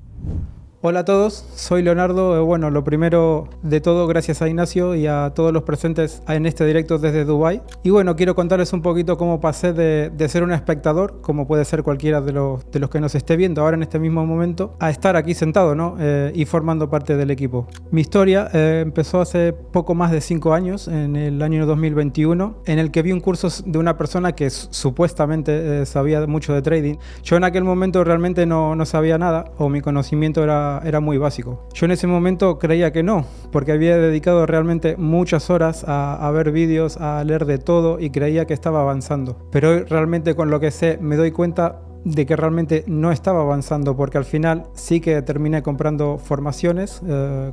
[SPEAKER 2] Hola a todos, soy Leonardo. Bueno, lo primero de todo, gracias a Ignacio y a todos los presentes en este directo desde Dubái. Y bueno, quiero contarles un poquito cómo pasé de ser un espectador, como puede ser cualquiera de los que nos esté viendo ahora en este mismo momento, a estar aquí sentado, ¿no? Y formando parte del equipo. Mi historia empezó hace poco más de 5 años, en el año 2021, en el que vi un curso de una persona que supuestamente sabía mucho de trading. Yo en aquel momento realmente no sabía nada, o mi conocimiento era muy básico. Yo en ese momento creía que no, porque había dedicado realmente muchas horas a ver vídeos, a leer de todo y creía que estaba avanzando. Pero hoy realmente con lo que sé me doy cuenta de que realmente no estaba avanzando, porque al final sí que terminé comprando formaciones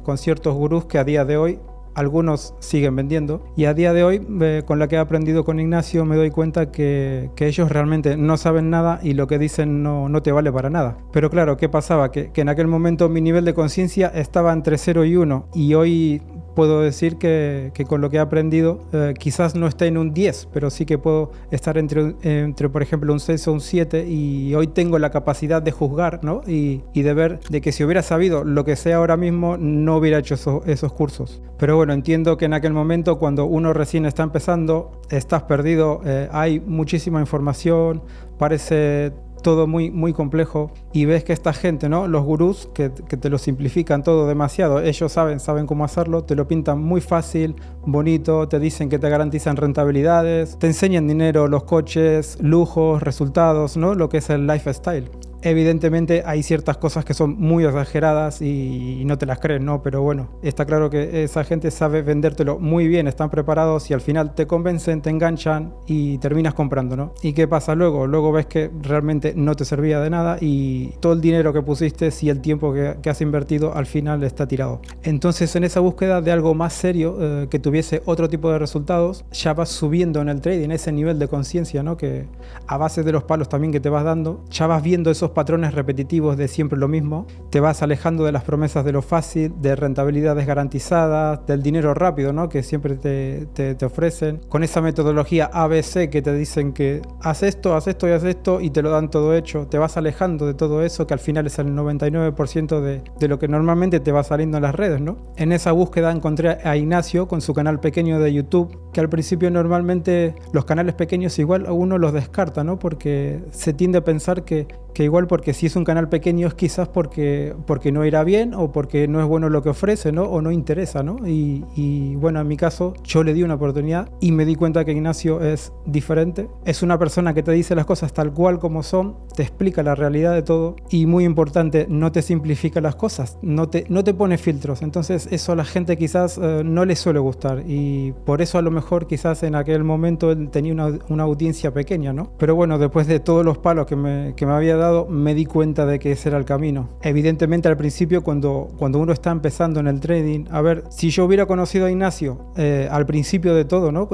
[SPEAKER 2] con ciertos gurús que a día de hoy algunos siguen vendiendo, y a día de hoy con la que he aprendido con Ignacio me doy cuenta que ellos realmente no saben nada y lo que dicen no te vale para nada. Pero claro, ¿qué pasaba? Que en aquel momento mi nivel de conciencia estaba entre 0 y 1 y hoy puedo decir que con lo que he aprendido quizás no esté en un 10, pero sí que puedo estar entre por ejemplo un 6 o un 7, y hoy tengo la capacidad de juzgar, ¿no? y de ver de que si hubiera sabido lo que sé ahora mismo no hubiera hecho esos cursos. Pero bueno, entiendo que en aquel momento, cuando uno recién está empezando, estás perdido, hay muchísima información, parece todo muy complejo, y ves que esta gente, ¿no? Los gurús que te lo simplifican todo demasiado. Ellos saben cómo hacerlo, te lo pintan muy fácil, bonito, te dicen que te garantizan rentabilidades, te enseñan dinero, los coches, lujos, resultados, ¿no? Lo que es el lifestyle. Evidentemente hay ciertas cosas que son muy exageradas y no te las crees, ¿no? Pero bueno, está claro que esa gente sabe vendértelo muy bien, están preparados y al final te convencen, te enganchan y terminas comprando, ¿no? ¿Y qué pasa luego? Luego ves que realmente no te servía de nada y todo el dinero que pusiste y el tiempo que has invertido al final está tirado. Entonces, en esa búsqueda de algo más serio, que tuviese otro tipo de resultados, ya vas subiendo en el trading ese nivel de conciencia, ¿no? Que a base de los palos también que te vas dando, ya vas viendo esos patrones repetitivos de siempre lo mismo, te vas alejando de las promesas de lo fácil, de rentabilidades garantizadas, del dinero rápido, ¿no? Que siempre te ofrecen, con esa metodología ABC que te dicen que haz esto y haz esto y te lo dan todo hecho. Te vas alejando de todo eso, que al final es el 99% de lo que normalmente te va saliendo en las redes, ¿no? En esa búsqueda encontré a Ignacio con su canal pequeño de YouTube, que al principio normalmente los canales pequeños igual uno los descarta, ¿no? Porque se tiende a pensar que igual, porque si es un canal pequeño es quizás porque no irá bien o porque no es bueno lo que ofrece, ¿no? O no interesa, ¿no? Y bueno, en mi caso yo le di una oportunidad y me di cuenta que Ignacio es diferente. Es una persona que te dice las cosas tal cual como son, te explica la realidad de todo y, muy importante, no te simplifica las cosas, no te pone filtros. Entonces eso a la gente quizás no le suele gustar, y por eso a lo mejor quizás en aquel momento él tenía una audiencia pequeña, ¿no? Pero bueno, después de todos los palos que me había dado, me di cuenta de que ese era el camino. Evidentemente al principio, cuando uno está empezando en el trading, a ver, si yo hubiera conocido a Ignacio al principio de todo, ¿no?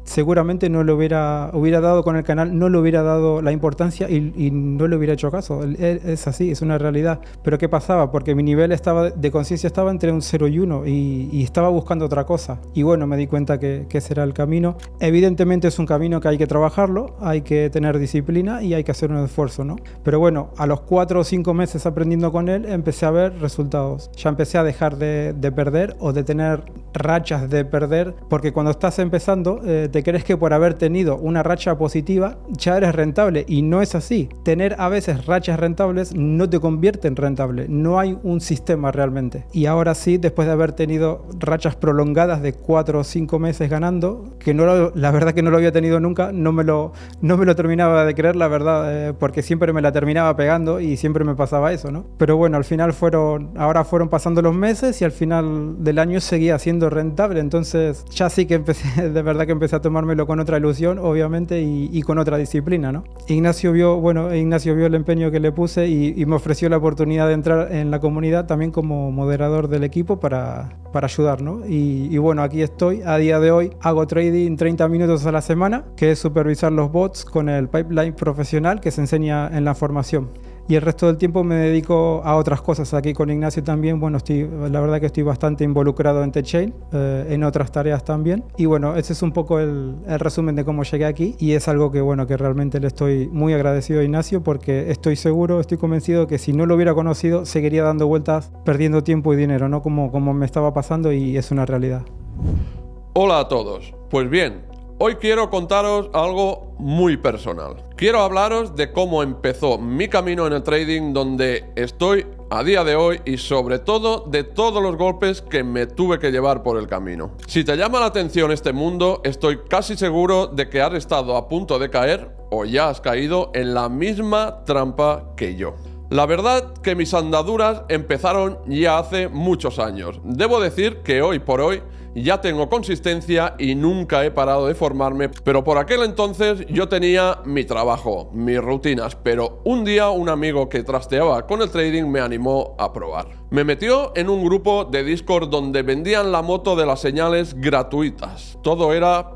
[SPEAKER 2] Seguramente no le hubiera dado con el canal, no le hubiera dado la importancia y no le hubiera hecho caso. Es así, es una realidad. Pero ¿qué pasaba? Porque mi nivel de conciencia estaba entre un 0 y 1 y estaba buscando otra cosa. Y bueno, me di cuenta que ese era el camino. Evidentemente es un camino que hay que trabajarlo, hay que tener disciplina y hay que hacer un esfuerzo, ¿no? Pero bueno, a los 4 o 5 meses aprendiendo con él, empecé a ver resultados. Ya empecé a dejar de perder, o de tener rachas de perder, porque cuando estás empezando te crees que por haber tenido una racha positiva ya eres rentable, y no es así. Tener a veces rachas rentables no te convierte en rentable, no hay un sistema realmente. Y ahora sí, después de haber tenido rachas prolongadas de 4 o 5 meses ganando, que la verdad que no lo había tenido nunca, no me lo terminaba de creer, la verdad, porque siempre me la terminaba pegando y siempre me pasaba eso, ¿no? Pero bueno, al final ahora fueron pasando los meses y al final del año seguía siendo rentable. Entonces ya sí que de verdad que empecé a tomármelo con otra ilusión, obviamente, y con otra disciplina, ¿no? Ignacio vio el empeño que le puse y me ofreció la oportunidad de entrar en la comunidad también como moderador del equipo para ayudar, ¿no? Y bueno, aquí estoy. A día de hoy hago trading 30 minutos a la semana, que es supervisar los bots con el pipeline profesional que se enseña en la formación. y el resto del tiempo me dedico a otras cosas. Aquí con Ignacio también, bueno, la verdad que estoy bastante involucrado en TheChain, en otras tareas también. Y bueno, ese es un poco el resumen de cómo llegué aquí, y es algo que bueno, que realmente le estoy muy agradecido a Ignacio, porque estoy convencido que si no lo hubiera conocido seguiría dando vueltas, perdiendo tiempo y dinero, ¿no? Como me estaba pasando, y es una realidad.
[SPEAKER 3] Hola a todos. Pues bien, hoy quiero contaros algo muy personal. Quiero hablaros de cómo empezó mi camino en el trading, donde estoy a día de hoy, y sobre todo de todos los golpes que me tuve que llevar por el camino. Si te llama la atención este mundo, estoy casi seguro de que has estado a punto de caer o ya has caído en la misma trampa que yo. La verdad que mis andaduras empezaron ya hace muchos años. Debo decir que hoy por hoy ya tengo consistencia y nunca he parado de formarme, pero por aquel entonces yo tenía mi trabajo, mis rutinas, pero un día un amigo que trasteaba con el trading me animó a probar. Me metió en un grupo de Discord donde vendían la moto de las señales gratuitas. Todo era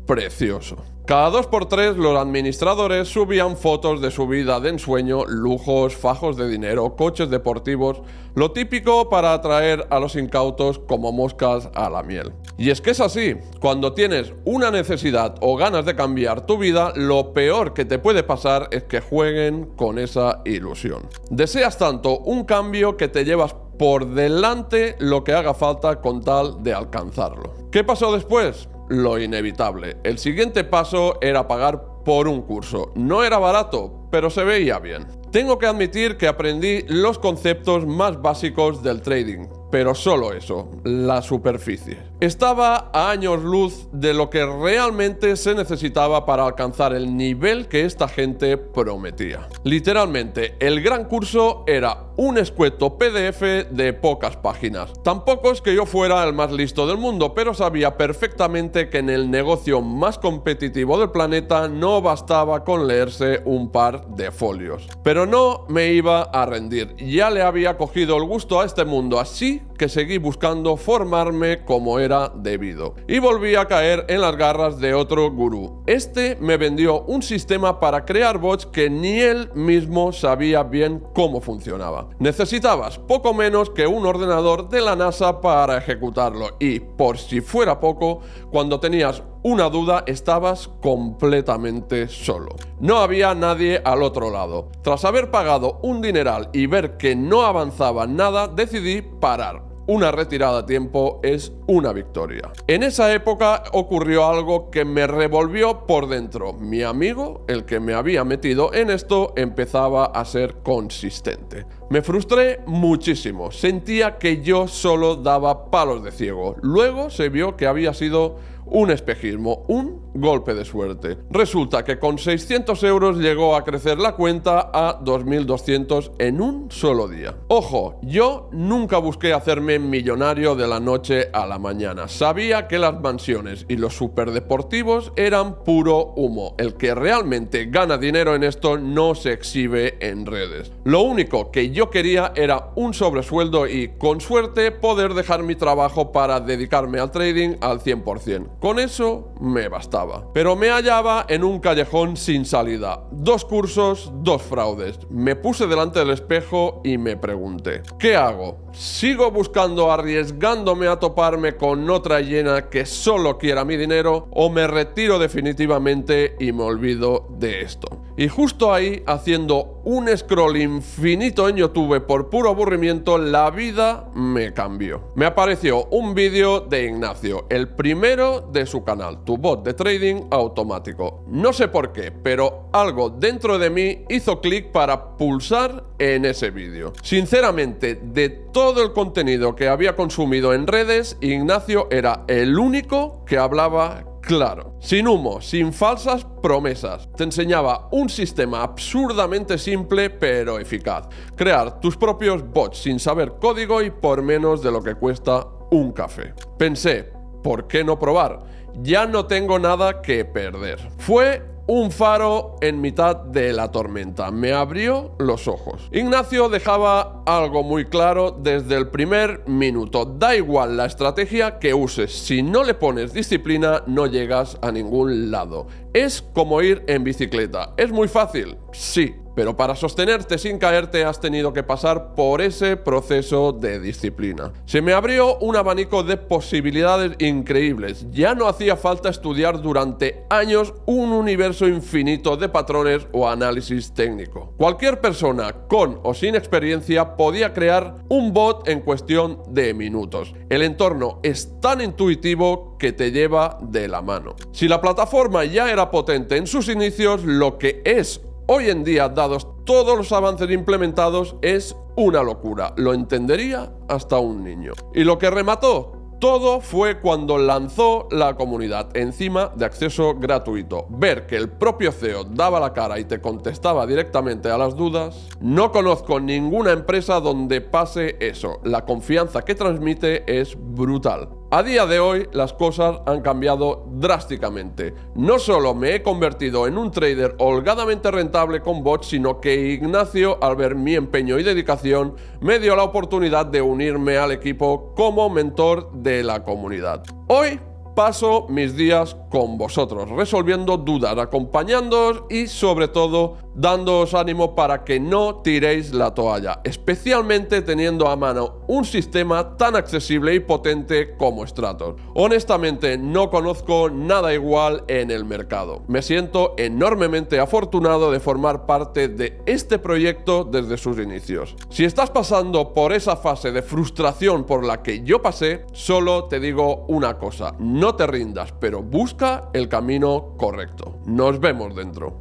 [SPEAKER 3] precioso. Cada 2x3 los administradores subían fotos de su vida de ensueño, lujos, fajos de dinero, coches deportivos, lo típico para atraer a los incautos como moscas a la miel. Y es que es así, cuando tienes una necesidad o ganas de cambiar tu vida, lo peor que te puede pasar es que jueguen con esa ilusión. Deseas tanto un cambio que te llevas por delante lo que haga falta con tal de alcanzarlo. ¿Qué pasó después? Lo inevitable. El siguiente paso era pagar por un curso. No era barato, pero se veía bien. Tengo que admitir que aprendí los conceptos más básicos del trading, pero solo eso, la superficie. Estaba a años luz de lo que realmente se necesitaba para alcanzar el nivel que esta gente prometía. Literalmente, el gran curso era un escueto PDF de pocas páginas. Tampoco es que yo fuera el más listo del mundo, pero sabía perfectamente que en el negocio más competitivo del planeta no bastaba con leerse un par de folios. Pero no me iba a rendir, ya le había cogido el gusto a este mundo, así que seguí buscando formarme como era debido. Y volví a caer en las garras de otro gurú. Este me vendió un sistema para crear bots que ni él mismo sabía bien cómo funcionaba. Necesitabas poco menos que un ordenador de la NASA para ejecutarlo, y por si fuera poco, cuando tenías una duda estabas completamente solo. No había nadie al otro lado. Tras haber pagado un dineral y ver que no avanzaba nada, decidí parar. Una retirada a tiempo es una victoria. En esa época ocurrió algo que me revolvió por dentro. Mi amigo, el que me había metido en esto, empezaba a ser consistente. Me frustré muchísimo. Sentía que yo solo daba palos de ciego. Luego se vio que había sido un espejismo, un golpe de suerte. Resulta que con 600 euros llegó a crecer la cuenta a 2.200 en un solo día. Ojo, yo nunca busqué hacerme millonario de la noche a la mañana. Sabía que las mansiones y los superdeportivos eran puro humo. El que realmente gana dinero en esto no se exhibe en redes. Lo único que yo quería era un sobresueldo y, con suerte, poder dejar mi trabajo para dedicarme al trading al 100%. Con eso me bastaba. Pero me hallaba en un callejón sin salida. 2 cursos, 2 fraudes. Me puse delante del espejo y me pregunté, ¿qué hago? ¿Sigo buscando, arriesgándome a toparme con otra hiena que solo quiera mi dinero, o me retiro definitivamente y me olvido de esto? Y justo ahí, haciendo un scroll infinito en YouTube por puro aburrimiento, la vida me cambió. Me apareció un vídeo de Ignacio, el primero de su canal, Tu Bot de Trading Automático. No sé por qué, pero algo dentro de mí hizo clic para pulsar en ese vídeo. Sinceramente, de todo el contenido que había consumido en redes, Ignacio era el único que hablaba claro, sin humo, sin falsas promesas. Te enseñaba un sistema absurdamente simple pero eficaz. Crear tus propios bots sin saber código y por menos de lo que cuesta un café. Pensé, ¿por qué no probar? Ya no tengo nada que perder. Fue un faro en mitad de la tormenta. Me abrió los ojos. Ignacio dejaba algo muy claro desde el primer minuto. Da igual la estrategia que uses. Si no le pones disciplina, no llegas a ningún lado. Es como ir en bicicleta. ¿Es muy fácil? Sí. pero para sostenerte sin caerte has tenido que pasar por ese proceso de disciplina. Se me abrió un abanico de posibilidades increíbles. Ya no hacía falta estudiar durante años un universo infinito de patrones o análisis técnico. Cualquier persona con o sin experiencia podía crear un bot en cuestión de minutos. El entorno es tan intuitivo que te lleva de la mano. Si la plataforma ya era potente en sus inicios, lo que es hoy en día, dados todos los avances implementados, es una locura. Lo entendería hasta un niño. Y lo que remató todo fue cuando lanzó la comunidad, encima de acceso gratuito. Ver que el propio CEO daba la cara y te contestaba directamente a las dudas. No conozco ninguna empresa donde pase eso. La confianza que transmite es brutal. A día de hoy las cosas han cambiado drásticamente. No solo me he convertido en un trader holgadamente rentable con bots, sino que Ignacio, al ver mi empeño y dedicación, me dio la oportunidad de unirme al equipo como mentor de la comunidad. Hoy paso mis días con vosotros, resolviendo dudas, acompañándoos y sobre todo dándoos ánimo para que no tiréis la toalla, especialmente teniendo a mano un sistema tan accesible y potente como Stratos. Honestamente no conozco nada igual en el mercado. Me siento enormemente afortunado de formar parte de este proyecto desde sus inicios. Si estás pasando por esa fase de frustración por la que yo pasé, solo te digo una cosa: no te rindas, pero busca el camino correcto. Nos vemos dentro.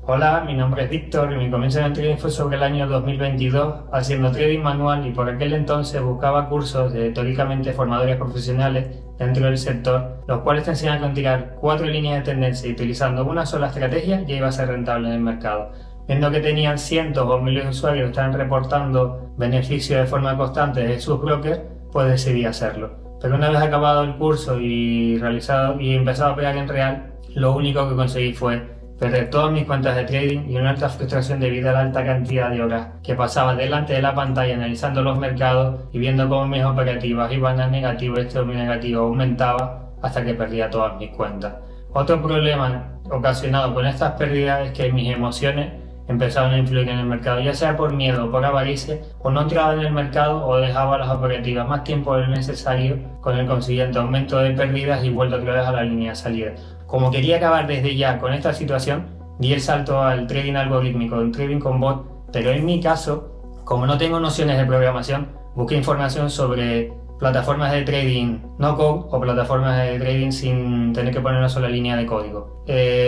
[SPEAKER 4] Hola, mi nombre es Víctor y mi comienzo en el trading fue sobre el año 2022 haciendo trading manual, y por aquel entonces buscaba cursos de teóricamente formadores profesionales dentro del sector, los cuales te enseñan a tirar 4 líneas de tendencia y utilizando una sola estrategia ya iba a ser rentable en el mercado. Viendo que tenían cientos o miles de usuarios que estaban reportando beneficios de forma constante de sus brokers, pues decidí hacerlo. Pero una vez acabado el curso y realizado y empezado a operar en real, lo único que conseguí fue perder todas mis cuentas de trading y una alta frustración debido a la alta cantidad de horas que pasaba delante de la pantalla analizando los mercados y viendo cómo mis operativas iban a negativo y este dominio negativo aumentaba hasta que perdía todas mis cuentas. Otro problema ocasionado con estas pérdidas es que mis emociones empezaron a influir en el mercado, ya sea por miedo o por avaricia, o no entraba en el mercado o dejaba las operativas más tiempo del necesario, con el consiguiente aumento de pérdidas y vuelta otra vez a la línea de salida. Como quería acabar desde ya con esta situación, di el salto al trading algorítmico, el trading con bot, pero en mi caso, como no tengo nociones de programación, busqué información sobre plataformas de trading no code o plataformas de trading sin tener que poner una sola línea de código.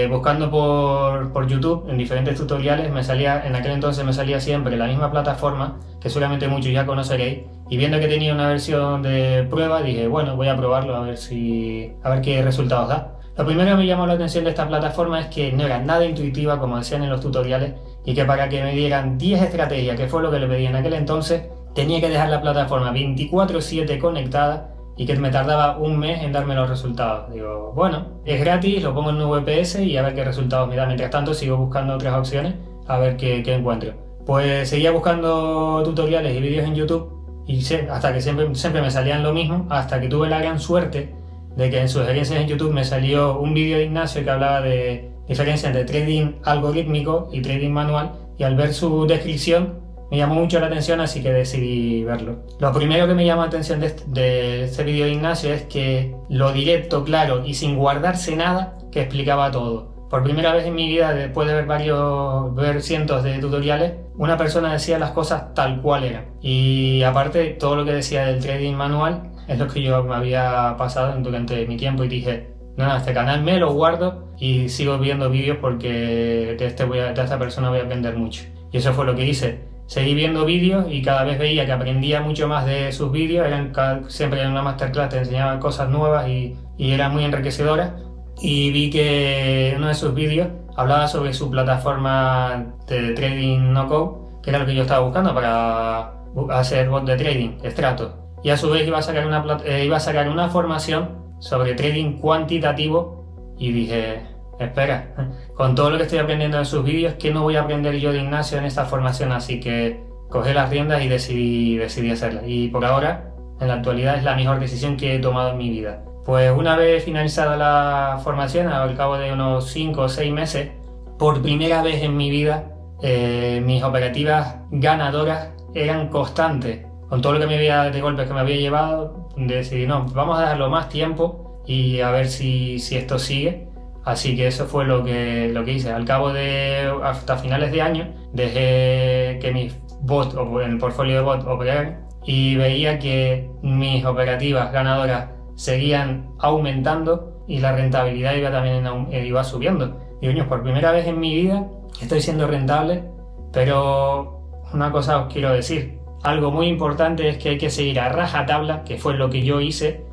[SPEAKER 4] Buscando por YouTube en diferentes tutoriales, en aquel entonces me salía siempre la misma plataforma que seguramente muchos ya conoceréis, y viendo que tenía una versión de prueba dije, bueno, voy a probarlo a ver qué resultados da. Lo primero que me llamó la atención de esta plataforma es que no era nada intuitiva, como decían en los tutoriales, y que para que me dieran 10 estrategias, que fue lo que le pedí en aquel entonces, tenía que dejar la plataforma 24/7 conectada y que me tardaba un mes en darme los resultados. Digo, bueno, es gratis, lo pongo en un VPS y a ver qué resultados me da. Mientras tanto sigo buscando otras opciones a ver qué encuentro. Pues seguía buscando tutoriales y vídeos en YouTube y hasta que siempre me salían lo mismo, hasta que tuve la gran suerte de que en sugerencias en YouTube me salió un vídeo de Ignacio que hablaba de diferencia entre trading algorítmico y trading manual, y al ver su descripción me llamó mucho la atención, así que decidí verlo. Lo primero que me llamó la atención de este vídeo de Ignacio es que lo directo, claro y sin guardarse nada, que explicaba todo. Por primera vez en mi vida, después de ver cientos de tutoriales, una persona decía las cosas tal cual eran. Y aparte, todo lo que decía del trading manual es lo que yo me había pasado durante mi tiempo, y dije, no, este canal me lo guardo y sigo viendo vídeos porque de esta persona voy a aprender mucho. Y eso fue lo que hice. Seguí viendo vídeos y cada vez veía que aprendía mucho más de sus vídeos. Siempre en una masterclass te enseñaban cosas nuevas y eran muy enriquecedoras. Y vi que uno de sus vídeos hablaba sobre su plataforma de trading no code, que era lo que yo estaba buscando para hacer bot de trading, Stratos. Y a su vez iba a sacar una formación sobre trading cuantitativo, y dije, espera, con todo lo que estoy aprendiendo en sus vídeos, ¿qué no voy a aprender yo de Ignacio en esta formación? Así que cogí las riendas y decidí hacerla. Y por ahora, en la actualidad, es la mejor decisión que he tomado en mi vida. Pues una vez finalizada la formación, al cabo de unos 5 o 6 meses, por primera vez en mi vida mis operativas ganadoras eran constantes. Con todo lo que de golpes que me había llevado, decidí, no, vamos a dejarlo más tiempo y a ver si esto sigue. Así que eso fue lo que hice. Al cabo hasta finales de año, dejé que mis bots, o en el portfolio de bots, operaran y veía que mis operativas ganadoras seguían aumentando y la rentabilidad iba subiendo. Y coño, por primera vez en mi vida estoy siendo rentable, pero una cosa os quiero decir. Algo muy importante es que hay que seguir a rajatabla, que fue lo que yo hice.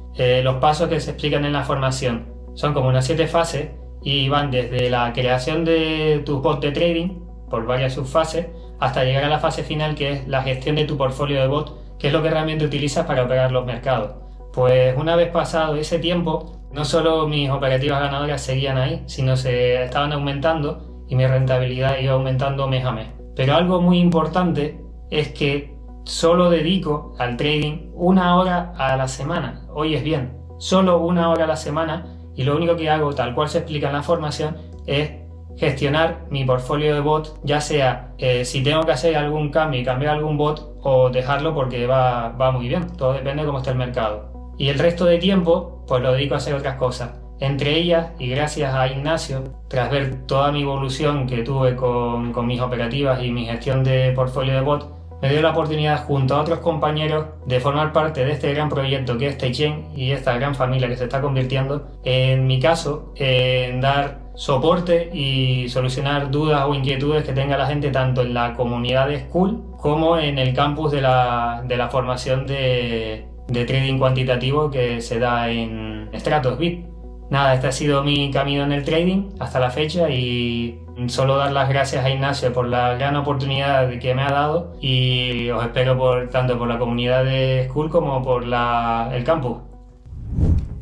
[SPEAKER 4] Los pasos que se explican en la formación son como unas 7 fases y van desde la creación de tus bots de trading, por varias subfases, hasta llegar a la fase final, que es la gestión de tu portfolio de bots, que es lo que realmente utilizas para operar los mercados. Pues una vez pasado ese tiempo, no solo mis operativas ganadoras seguían ahí, sino se estaban aumentando y mi rentabilidad iba aumentando mes a mes. Pero algo muy importante es que solo dedico al trading 1 hora a la semana. Oyes bien, solo 1 hora a la semana, y lo único que hago, tal cual se explica en la formación, es gestionar mi portfolio de bots, ya sea si tengo que hacer algún cambio y cambiar algún bot, o dejarlo porque va muy bien. Todo depende de cómo esté el mercado. Y el resto de tiempo pues lo dedico a hacer otras cosas. Entre ellas, y gracias a Ignacio, tras ver toda mi evolución que tuve con mis operativas y mi gestión de portfolio de bots, me dio la oportunidad, junto a otros compañeros, de formar parte de este gran proyecto que es Taichain y esta gran familia que se está convirtiendo, en mi caso, en dar soporte y solucionar dudas o inquietudes que tenga la gente tanto en la comunidad de School como en el campus de la formación de trading cuantitativo que se da en StratosBit. Nada, este ha sido mi camino en el trading hasta la fecha y solo dar las gracias a Ignacio por la gran oportunidad que me ha dado y os espero tanto por la comunidad de School como por el campus.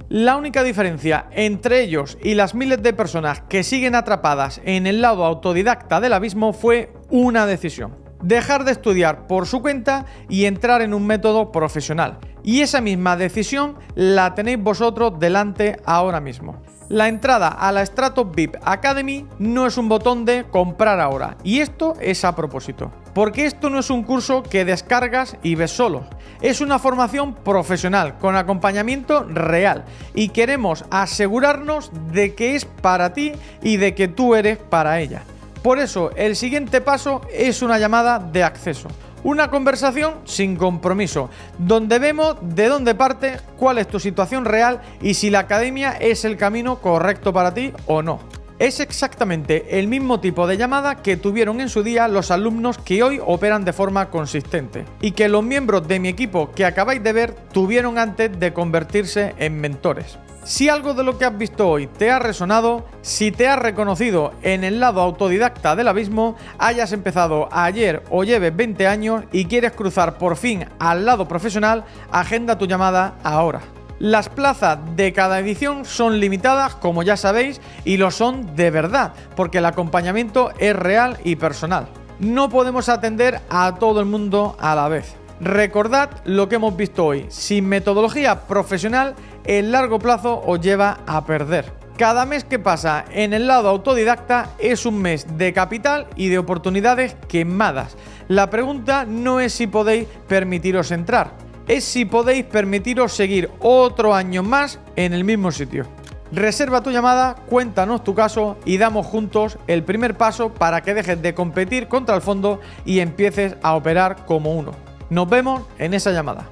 [SPEAKER 1] La única diferencia entre ellos y las miles de personas que siguen atrapadas en el lado autodidacta del abismo fue una decisión: dejar de estudiar por su cuenta y entrar en un método profesional. Y esa misma decisión la tenéis vosotros delante ahora mismo. La entrada a la StratosVIP Academy no es un botón de comprar ahora, y esto es a propósito, porque esto no es un curso que descargas y ves solo, es una formación profesional con acompañamiento real y queremos asegurarnos de que es para ti y de que tú eres para ella. Por eso el siguiente paso es una llamada de acceso. Una conversación sin compromiso, donde vemos de dónde parte, cuál es tu situación real y si la academia es el camino correcto para ti o no. Es exactamente el mismo tipo de llamada que tuvieron en su día los alumnos que hoy operan de forma consistente y que los miembros de mi equipo que acabáis de ver tuvieron antes de convertirse en mentores. Si algo de lo que has visto hoy te ha resonado, si te has reconocido en el lado autodidacta del abismo, hayas empezado ayer o lleves 20 años y quieres cruzar por fin al lado profesional, agenda tu llamada ahora. Las plazas de cada edición son limitadas, como ya sabéis, y lo son de verdad, porque el acompañamiento es real y personal. No podemos atender a todo el mundo a la vez. Recordad lo que hemos visto hoy: sin metodología profesional, el largo plazo os lleva a perder. Cada mes que pasa en el lado autodidacta es un mes de capital y de oportunidades quemadas. La pregunta no es si podéis permitiros entrar, es si podéis permitiros seguir otro año más en el mismo sitio. Reserva tu llamada, cuéntanos tu caso y damos juntos el primer paso para que dejes de competir contra el fondo y empieces a operar como uno. Nos vemos en esa llamada.